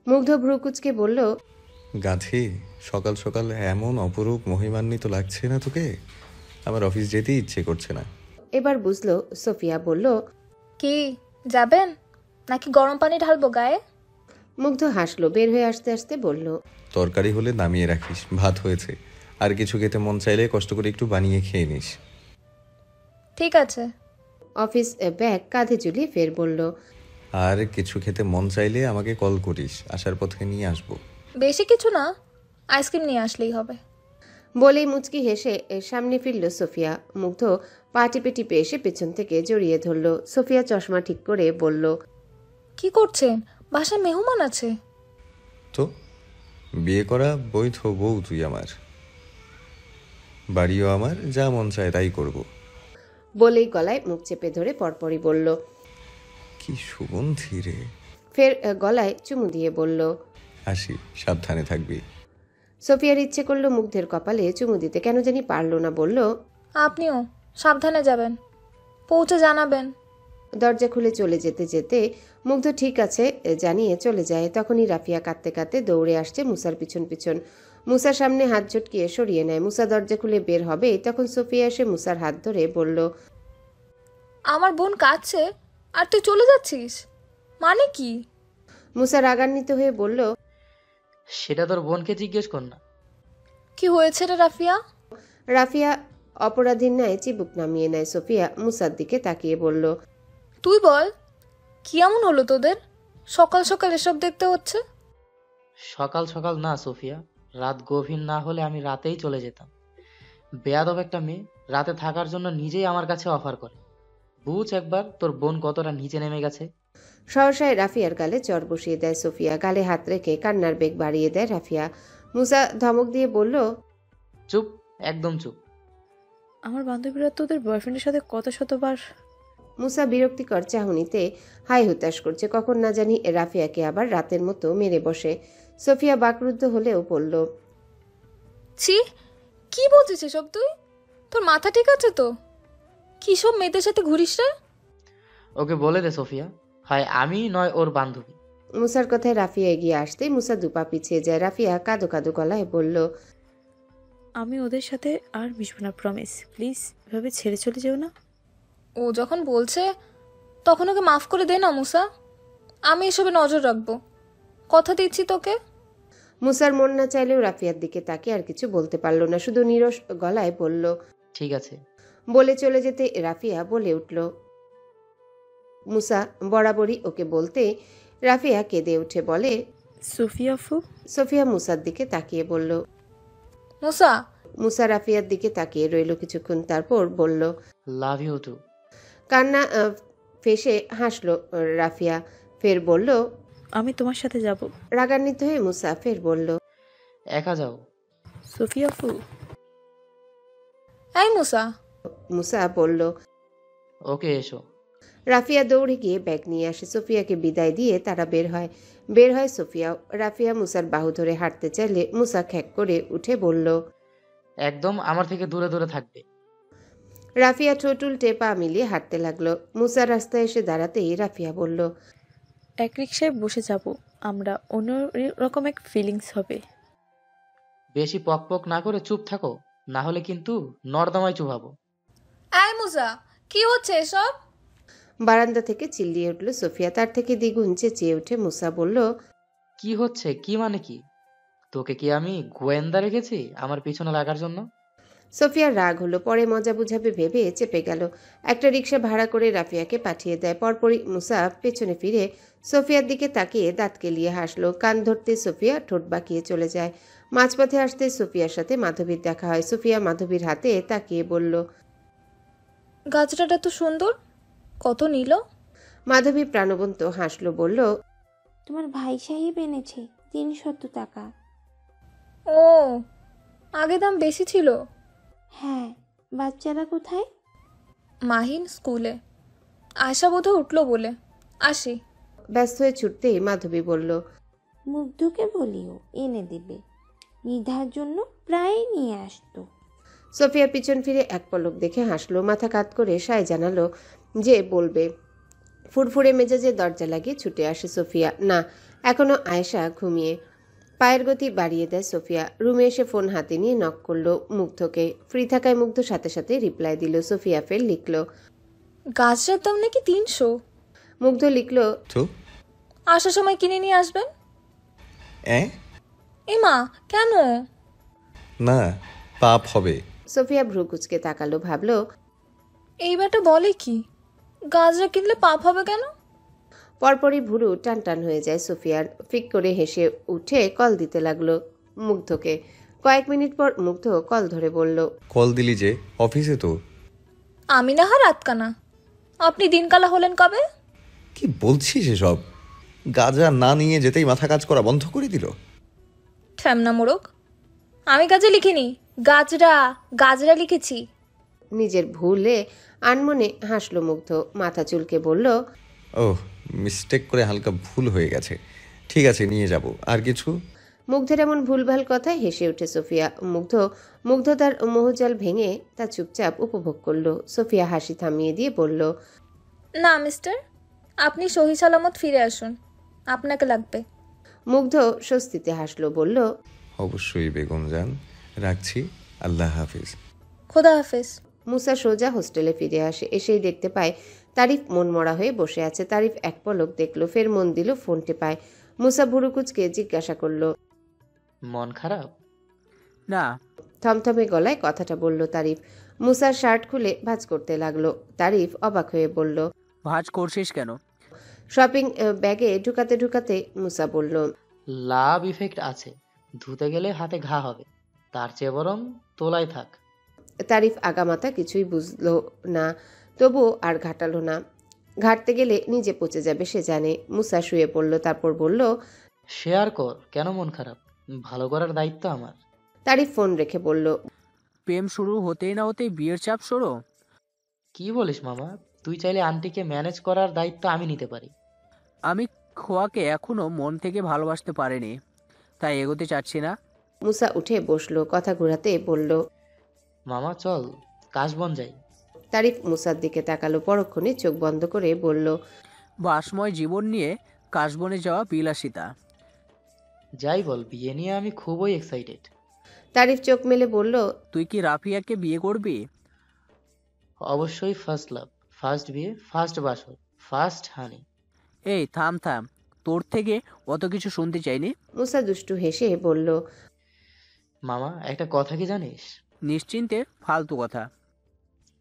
Speaker 3: মুগ্ধ ভ্রু কুচকে বলল,
Speaker 1: গাধি, সকাল সকাল এমন অপরূপ মহিমান্বিত লাগছে না তোকে? আমার অফিস যেতেই ইচ্ছে করছে না।
Speaker 3: এবার বুঝলো সোফিয়া। বলল,
Speaker 2: কি যাবেন নাকি গরম পানি ঢালবো গায়ে?
Speaker 3: মুগ্ধ হাসলো। বের হয়ে আসতে আসতে বলল,
Speaker 1: তরকারি হলে নামিয়ে রাখিস, ভাত হয়েছে। আর কিছু খেতে মন চাইলে কষ্ট করে একটু বানিয়ে খেয়ে নিস।
Speaker 2: ঠিক আছে।
Speaker 3: অফিস ব্যাগ কাঁধে ঝুলিয়ে ফের বলল,
Speaker 1: আর কিছু খেতে মন চাইলে আমাকে কল করিস, আসার পথে নিয়ে আসবো।
Speaker 2: বেশি কিছু না, আইসক্রিম নিয়ে আসলেই হবে।
Speaker 3: বলেই মুচকি হেসে সামনে ফিরল সোফিয়া। মুগ্ধ পা টিপে টিপে এসে পেছন থেকে জড়িয়ে ধরল। সোফিয়া চশমা ঠিক করে বলল,
Speaker 2: কি করছেন? বাসায় মেহমান আছে।
Speaker 1: তো বিয়ে করা বৈধ বউ তুই আমার, বাড়িও আমার, যা মন চায় তাই করব।
Speaker 3: বলেই গলায় মুখ চেপে ধরে পরপরই বলল,
Speaker 1: কি সুগন্ধি রে।
Speaker 3: ফের গলায় চুমু দিয়ে বলল,
Speaker 1: আসি, সাবধানে থাকবি।
Speaker 3: সোফিয়ার ইচ্ছে করলো মুগ্ধের কপালে চুমু দিতে, কেন জানি পারল না। বলল,
Speaker 2: আপনিও সাবধানে যাবেন, পৌঁছে জানাবেন।
Speaker 3: দরজা খুলে চলে যেতে যেতে মুগ্ধ ঠিক আছে জানিয়ে চলে যায়। তখনই রাফিয়া কাঁদতে কাঁদতে দৌড়ে আসছে মুসার পিছন পিছন। মুসার সামনে হাত ঝটকিয়ে সরিয়ে নেয়। মুসা দরজা খুলে বের হবে, তখন সোফিয়া এসে মুসার হাত ধরে বলল,
Speaker 2: আমার বোন কাঁদছে আর তুই চলে যাচ্ছিস, মানে কি?
Speaker 3: মুসা রাগান্বিত হয়ে বলল,
Speaker 5: সেটা তোর বোনকে জিজ্ঞেস কর না।
Speaker 2: কি হয়েছে রে রাফিয়া?
Speaker 3: রাফিয়া অপরাধীর ন্যায় চিবুক নামিয়ে নেয়। সোফিয়া মুসার দিকে তাকিয়ে বলল,
Speaker 2: তুই বল, কি এমন হলো তোদের? সকাল সকাল এসব দেখতে হচ্ছে।
Speaker 5: সকাল সকাল না সোফিয়া, রাত গভীর না হলে আমি রাতেই চলে যেতাম। বেয়াদব একটা মেয়ে রাতে থাকার জন্য নিজেই আমার কাছে অফার করে। বুঝ একবার তোর বোন কতটা নিচে নেমে গেছে।
Speaker 3: সহসায় রাফিয়ার গালে চড় বসিয়ে দেয় সোফিয়া। গালে হাত রেখে কান্নার বেগ বাড়িয়ে দেয় রাফিয়া। মুসা ধমক দিয়ে বলল,
Speaker 5: চুপ, একদম চুপ।
Speaker 10: আমার বান্ধবীরা তোদের বয়ফ্রেন্ডের সাথে কত শতবার।
Speaker 3: মুসা বিরক্তিকর চাহনিতে হাই হুতাশ করছে, কখন না জানি রাফিয়াকে আবার রাতের মতো মেরে বসে। সোফিয়া বাকরুদ্ধ হলেও বলল,
Speaker 2: ছি, কি বলছিস এসব তুই? তোর মাথা ঠিক আছে তো? কি সব মেয়েদের সাথে ঘুরিস রে?
Speaker 5: ওকে বলে দে সোফিয়া, হয় আমি নয় ওর বান্ধবী।
Speaker 3: মুসার কথায় রাফিয়া এগিয়ে আসতে মুসা দুপা পিছিয়ে যায়। রাফিয়া কাঁদো কাঁদো গলায় বলল,
Speaker 10: আমি ওদের সাথে আর মিশবো না, প্রমিস। প্লিজ এভাবে ছেড়ে চলে যেও না।
Speaker 2: ও যখন বলছে তখন ওকে মাফ করে দে না মুসা। আমি এসবে নজর রাখবো, কথা দিচ্ছি তোকে।
Speaker 3: মুসার মন না চাইলেও রাফিয়ার দিকে তাকে আর কিছু বলতে পারল না, শুধু নীরস গলায় বলল,
Speaker 5: ঠিক আছে।
Speaker 3: বলে চলে যেতে রাফিয়া বলে উঠল। মুসা বরাবরই ওকে বলতে রাফিয়া কেঁদে উঠে বলে,
Speaker 10: সোফিয়া ফু।
Speaker 3: সোফিয়া মুসার দিকে তাকিয়ে বলল,
Speaker 2: মুসা।
Speaker 3: মুসা রাফিয়ার দিকে তাকিয়ে রইল কিছুক্ষণ, তারপর বলল,
Speaker 5: লাভ ইউ টু।
Speaker 3: কান্না ফেসে হাসলো রাফিয়া, ফের বলল,
Speaker 10: আমি তোমার সাথে যাব।
Speaker 3: রাগান্বিত হয়ে মুসা ফের বলল,
Speaker 5: একা যাও।
Speaker 10: সোফিয়া ফু।
Speaker 2: এই মুসা।
Speaker 3: মুসা বলল,
Speaker 5: ওকে এসো।
Speaker 3: রাফিয়া দৌড়ে গিয়ে ব্যাগ নিয়ে আসে। সোফিয়াকে বিদায় দিয়ে তারা বের হয় সোফিয়াও। রাফিয়া মুসার বাহু ধরে হাঁটতে চাইলে মুসা খ্যাক করে উঠে বলল,
Speaker 5: একদম আমার থেকে দূরে দূরে থাকবে।
Speaker 3: রাফিয়া ঠোঁট উল্টে পা মিলিয়ে হাঁটতে লাগলো। মুসা রাস্তায় এসে দাঁড়াতেই রাফিয়া বলল,
Speaker 10: এক রিক্সায় বসে যাব আমরা, অন্য রকম এক ফিলিংস হবে।
Speaker 5: বেশি পক পক না করে চুপ থাকো, না হলে কিন্তু নর্দমায় চুভাবো।
Speaker 2: এই মুসা, কি হচ্ছে এসব?
Speaker 3: বারান্দা থেকে চিল্লিয়ে উঠল সোফিয়া। তার থেকে দ্বিগুণ চেঁচিয়ে উঠে মুসা বলল,
Speaker 5: কি হচ্ছে? কি মানে কি? তোকে কি আমি গোয়েন্দা রেখেছি আমার পিছনে লাগার জন্য?
Speaker 3: সোফিয়ার রাগ হলো, পরে মজা বুঝাবে ভেবে চেপে গেল। একটা রিক্সা ভাড়া করে রাফিয়াকে পাঠিয়ে দেয়। পরপরই মুসা পেছনে ফিরে সোফিয়ার দিকে তাকিয়ে দাঁত কেলিয়ে হাসলো। কান ধরতে সোফিয়া ঠোঁট বাঁকিয়ে চলে যায়। মাঝপথে আসতে সোফিয়ার সাথে মাধবীর দেখা হয়। সোফিয়া মাধবীর হাতে তাকিয়ে বলল,
Speaker 2: গাছটাটা তো সুন্দর, কত নিল?
Speaker 3: মাধবী প্রাণবন্ত হাসলো, বলল,
Speaker 6: তোমার ভাই সাহেব এনেছে 300 টাকা।
Speaker 2: ও, আগে দাম বেশি ছিল।
Speaker 6: হ্যাঁ, বাচ্চারা কোথায়?
Speaker 2: মাহিন স্কুলে, আশা বোধহয় উঠলো বলে। আসি।
Speaker 3: ব্যস্ত হয়ে ছুটতেই মাধবী বলল,
Speaker 6: মুগ্ধকে বলিও এনে দেবে, নিধার জন্য প্রায় নিয়ে আসতো।
Speaker 3: সোফিয়া পিছন ফিরে এক পলক দেখে হাসলো, মাথা কাত করে সায় জানালো যে বলবে। ফুরফুরে মেজাজে দরজা লাগিয়ে ছুটে আসে সোফিয়া। না, এখনো আয়েশা ঘুমিয়ে। পায়ের গতি বাড়িয়ে দেয় সোফিয়া। রুমে এসে ফোন হাতে নিয়ে নক করলো মুগ্ধকে। ফ্রি থাকায় মুগ্ধ সাথে সাথে রিপ্লাই দিল। সোফিয়া ফের লিখল,
Speaker 2: গাছটার দাম নাকি 300।
Speaker 3: মুগ্ধ লিখল,
Speaker 1: তো
Speaker 2: আসার সময় কিনে নিয়ে আসবেন।
Speaker 1: এ
Speaker 2: মা, কেন?
Speaker 1: না, পাপ হবে।
Speaker 3: সোফিয়া ভ্রু কুচকে তাকালো, ভাবলো
Speaker 2: এই ব্যাটা বলে কি, গাছটা কিনলে পাপ হবে কেন?
Speaker 3: পরপরই ভুরু টান টান হয়ে যায় সোফিয়ার। ফিক করে হেসে উঠে কল দিতে লাগলো মুগ্ধকে। কয়েক মিনিট পর মুগ্ধ কল ধরে বলল,
Speaker 1: কল দিলি যে, অফিসে তো।
Speaker 2: আমি না হয় রাতকানা, আপনি দিনকালা হলেন কবে?
Speaker 1: কি বলছিস এসব? গাঁজা না নিয়ে যেতেই মাথা কাজ করা বন্ধ করে দিল।
Speaker 2: ঠ্যামনা মোড়ক, আমি কাজে লিখিনি, গাজরা গাজরা লিখেছি।
Speaker 3: নিজের ভুলে আনমনে হাসল মুগ্ধ, মাথা চুলকে বলল,
Speaker 1: ওহ, মিস্টেক করে হালকা ভুল হয়ে গেছে। ঠিক আছে, নিয়ে যাব। আর কিছু?
Speaker 3: মুগ্ধের এমন ভুলভাল কথায় হেসে ওঠে সোফিয়া। মুগ্ধ তার মোহজাল ভেঙে তা চুপচাপ উপভোগ করলো। সোফিয়া হাসি থামিয়ে দিয়ে বলল,
Speaker 2: না মিস্টার, আপনি সহি সালামত ফিরে আসুন, আপনাকে লাগবে।
Speaker 3: মুগ্ধ স্বস্তিতে হাসলো, বলল,
Speaker 1: অবশ্যই বেগম জান, রাখছি। আল্লাহ হাফিজ।
Speaker 2: খোদা হাফেজ।
Speaker 3: মুসা সোজা হোস্টেলে ফিরে আসে। এসেই দেখতে পায় তারিফ মনমরা হয়ে বসে আছে। তারিফ এক পলক দেখলো, ফের মন দিল, ফোন টেপায়। মুসা ভুরুকুচকে জিজ্ঞাসা করলো,
Speaker 5: মন খারাপ?
Speaker 4: না।
Speaker 3: থমথমে গলায় কথাটা বলল তারিফ। মুসার শার্ট খুলে ভাঁজ করতে লাগলো। তারিফ অবাক হয়ে বলল,
Speaker 4: ভাঁজ করছিস কেন?
Speaker 3: শপিং ব্যাগে ঢুকাতে ঢুকাতে মুসা বলল,
Speaker 5: লাভ ইফেক্ট আছে, ধুতে গেলে হাতে ঘা হবে, তার চেয়ে বরং তোলাই থাক।
Speaker 3: তারিফ আগামাতা কিছুই বুঝলো না, তবুও আর ঘাটালো না। ঘাটতে গেলে নিজে পচে যাবে সে জানে। মুসা শুয়ে পড়ল, তারপর বলল,
Speaker 5: শেয়ার কর, কেন মন খারাপ? ভালো করার দায়িত্ব আমার।
Speaker 3: তারিফ ফোন রেখে বলল,
Speaker 4: প্রেম শুরু হতেই না হতেই বিয়ের চাপ শুরু?
Speaker 5: কি বলিস মামা? তুই চাইলে আন্টিকে ম্যানেজ করার দায়িত্ব আমি নিতে পারি।
Speaker 4: আমি খোয়াকে এখনো মন থেকে ভালোবাসতে পারিনি, তাই এগোতে চাচ্ছি না।
Speaker 3: মুসা উঠে বসলো, কথা ঘোরাতে বলল,
Speaker 5: মামা চল কাশবন যাই।
Speaker 3: তারিফ মুসার দিকে তাকালো, পরক্ষণে চোখ বন্ধ করে বলল,
Speaker 4: বাসময় জীবন নিয়ে কাশবনে যাওয়া বিলাসিতা।
Speaker 5: যাই বল, বিয়ে নিয়ে আমি খুবই এক্সাইটেড।
Speaker 3: তারিফ চোখ মেলে বলল,
Speaker 4: তুই কি রাফিয়াকে বিয়ে করবি?
Speaker 5: অবশ্যই ফার্স্ট লাভ, ফার্স্ট বিয়ে, ফার্স্ট বাসর, ফার্স্ট হানি।
Speaker 4: এই থাম থাম, তোর থেকে অত কিছু শুনতে চাইনি।
Speaker 3: মুসা দুষ্টু হেসে বলল,
Speaker 5: মামা একটা কথা কি জানিস?
Speaker 4: নিশ্চিন্তে ফালতু কথা।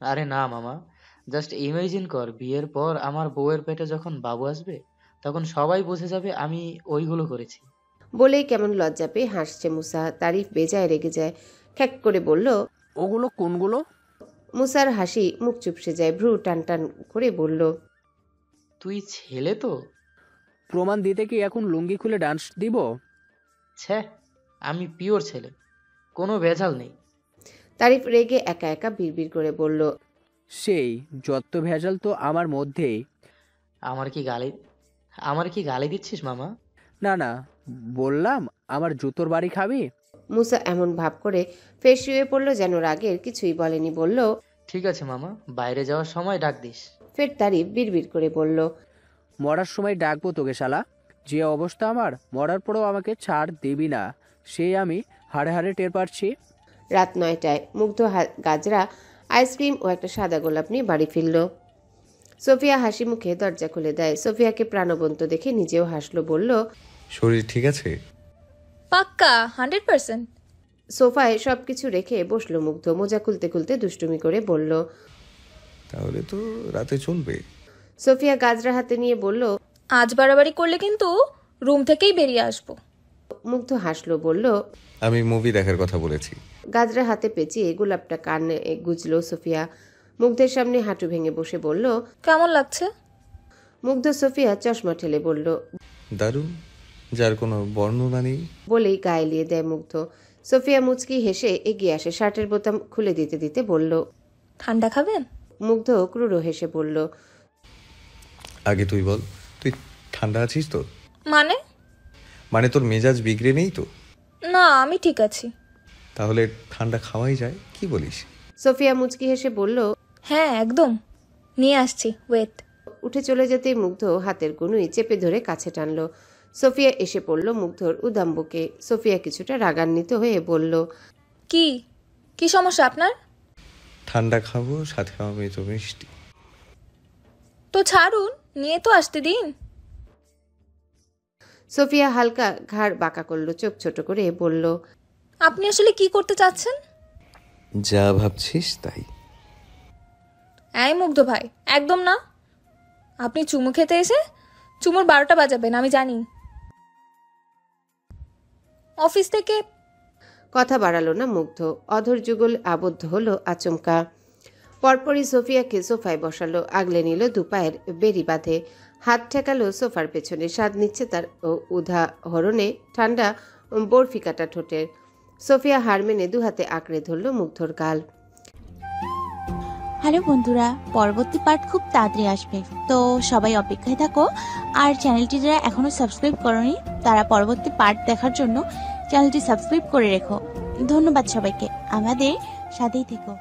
Speaker 5: আরে না মামা, জাস্ট ইমাজিন কর, বিয়ের পর আমার বউয়ের পেটে যখন বাবু আসবে, তখন সবাই বুঝে যাবে আমি ওইগুলো করেছি।
Speaker 3: বলেই কেমন লজ্জা পেয়ে হাসছে মুসা। তারিফ বেজায় রেগে যায়, খ্যাক করে বলল,
Speaker 4: ওগুলো কোনগুলো?
Speaker 3: মুসার হাসি মুখ চুপসে যায়, ভ্রু টান টান করে বলল,
Speaker 5: তুই ছেলে তো।
Speaker 4: প্রমাণ দিতে কি এখন লুঙ্গি খুলে ডান্স দিব?
Speaker 5: ছ্যা, আমি পিওর ছেলে, কোনো ভেজাল নেই।
Speaker 3: তারিফ রেগে একা একা বিড়বিড় করে বলল,
Speaker 4: সেই যত ভেজাল তো আমার মধ্যেই।
Speaker 5: আমার কি গালি দিচ্ছিস মামা?
Speaker 4: না না, বললাম আমার জুতোর বাড়ি খাবি।
Speaker 3: মুসা এমন ভাব করে ফের শুয়ে পড়ল যেন রাগের কিছুই বলেনি। বলল,
Speaker 5: ঠিক আছে মামা, বাইরে যাওয়ার সময় ডাক দিস।
Speaker 3: ফের তারিফ বিড়বিড় করে বলল,
Speaker 4: মরার সময় ডাকবো তোকে শালা। যে অবস্থা আমার, মরার পরেও আমাকে ছাড় দিবি না, সেই আমি হাড়ে হাড়ে টের পাচ্ছি।
Speaker 3: রাত 9টায় মুগ্ধ গাজরা, আইসক্রিম ও একটা সাদা গোলাপ নিয়ে বাড়ি ফিরল। সোফিয়া হাসি মুখে দরজা খুলে দেয়। সোফিয়াকে প্রাণবন্ত দেখে নিজেও হাসলো, বলল,
Speaker 1: শরীর ঠিক আছে?
Speaker 2: পাক্কা 100%।
Speaker 3: সোফায় সবকিছু রেখে বসলো মুগ্ধ, মোজা খুলতে খুলতে দুষ্টুমি করে বলল,
Speaker 1: তাহলে তো রাতে চলবে।
Speaker 3: সোফিয়া গাজরা হাতে নিয়ে বলল,
Speaker 2: আজ বাড়াবাড়ি করলে কিন্তু রুম থেকেই বেরিয়ে আসবো।
Speaker 3: মুগ্ধ হাসলো, বলল,
Speaker 1: আমি মুভি দেখার কথা বলেছি।
Speaker 3: গাজরা হাতে পেঁচিয়ে গোলাপটা কানে গুজলো সোফিয়া। মুগ্ধের সামনে হাঁটু ভেঙে বসে বলল,
Speaker 2: কেমন লাগছে?
Speaker 3: মুগ্ধ সোফিয়া চশমা ঠেলে বলল,
Speaker 1: দারুণ, যার কোনো বর্ণনা নেই।
Speaker 3: বলেই গায়ে লিয়ে দেয় মুগ্ধ। সোফিয়া মুচকি হেসে এগিয়ে আসে, শার্টের বোতাম খুলে দিতে দিতে বলল,
Speaker 2: ঠান্ডা খাবেন?
Speaker 3: মুগ্ধ ক্রুড় হেসে বলল,
Speaker 1: আগে তুই বল, তুই ঠান্ডা আছিস তো?
Speaker 2: মানে
Speaker 1: তোর মেজাজ বিগড়ে নেই তো?
Speaker 2: না, আমি ঠিক আছি।
Speaker 1: তাহলে ঠান্ডা খাওয়াই যায়, কি বলিস?
Speaker 3: সোফিয়া মুচকি হেসে বলল,
Speaker 2: হ্যাঁ একদম, নিয়ে আসছি, ওয়েট।
Speaker 3: উঠে চলে যেতেই মুগ্ধ হাতের কনুই চেপে ধরে কাছে টানলো। সোফিয়া এসে পড়ল মুগ্ধর উদাম বুকে। সোফিয়া কিছুটা রাগান্বিত হয়ে বলল,
Speaker 2: কি কি সমস্যা আপনার?
Speaker 1: ঠান্ডা খাবো, সাথে হবে তো মিষ্টি।
Speaker 2: তো ছাড়ুন, নিয়ে তো আসতে দিন।
Speaker 3: সোফিয়া হালকা ঘাড় বাঁকা করলো, চোখ ছোট করে বলল,
Speaker 2: আপনি আসলে কি করতে চাচ্ছেন?
Speaker 1: যা ভাবছিস তাই।
Speaker 2: এই মুগ্ধ ভাই, একদম না। আপনি চুমু খেতে এসে চুমুর 12টা বাজাবেন, আমি জানি। অফিস থেকে
Speaker 3: কথা বাড়ালো না মুগ্ধ। অধর যুগল আবদ্ধ হলো আচমকা। পরপরই সোফিয়াকে সোফায় বসালো, আগলে নিল দুপায়ের বেরি বাঁধে, হাত ঠেকালো সোফার পেছনে। স্বাদ নিচ্ছে তার উদাহরণে ঠান্ডা বরফি কাটা ঠোঁটের। সোফিয়া হার মেনে দুহাতে আঁকড়ে ধরল মুগ্ধর গাল।
Speaker 11: হ্যালো বন্ধুরা, পরবর্তী পার্ট খুব তাড়াতাড়ি আসবে, তো সবাই অপেক্ষায় থাকো। আর চ্যানেলটি যারা এখনো সাবস্ক্রাইব করোনি তারা পরবর্তী পার্ট দেখার জন্য চ্যানেলটি সাবস্ক্রাইব করে রেখো। ধন্যবাদ সবাইকে, আমাদের সাথেই থেকো।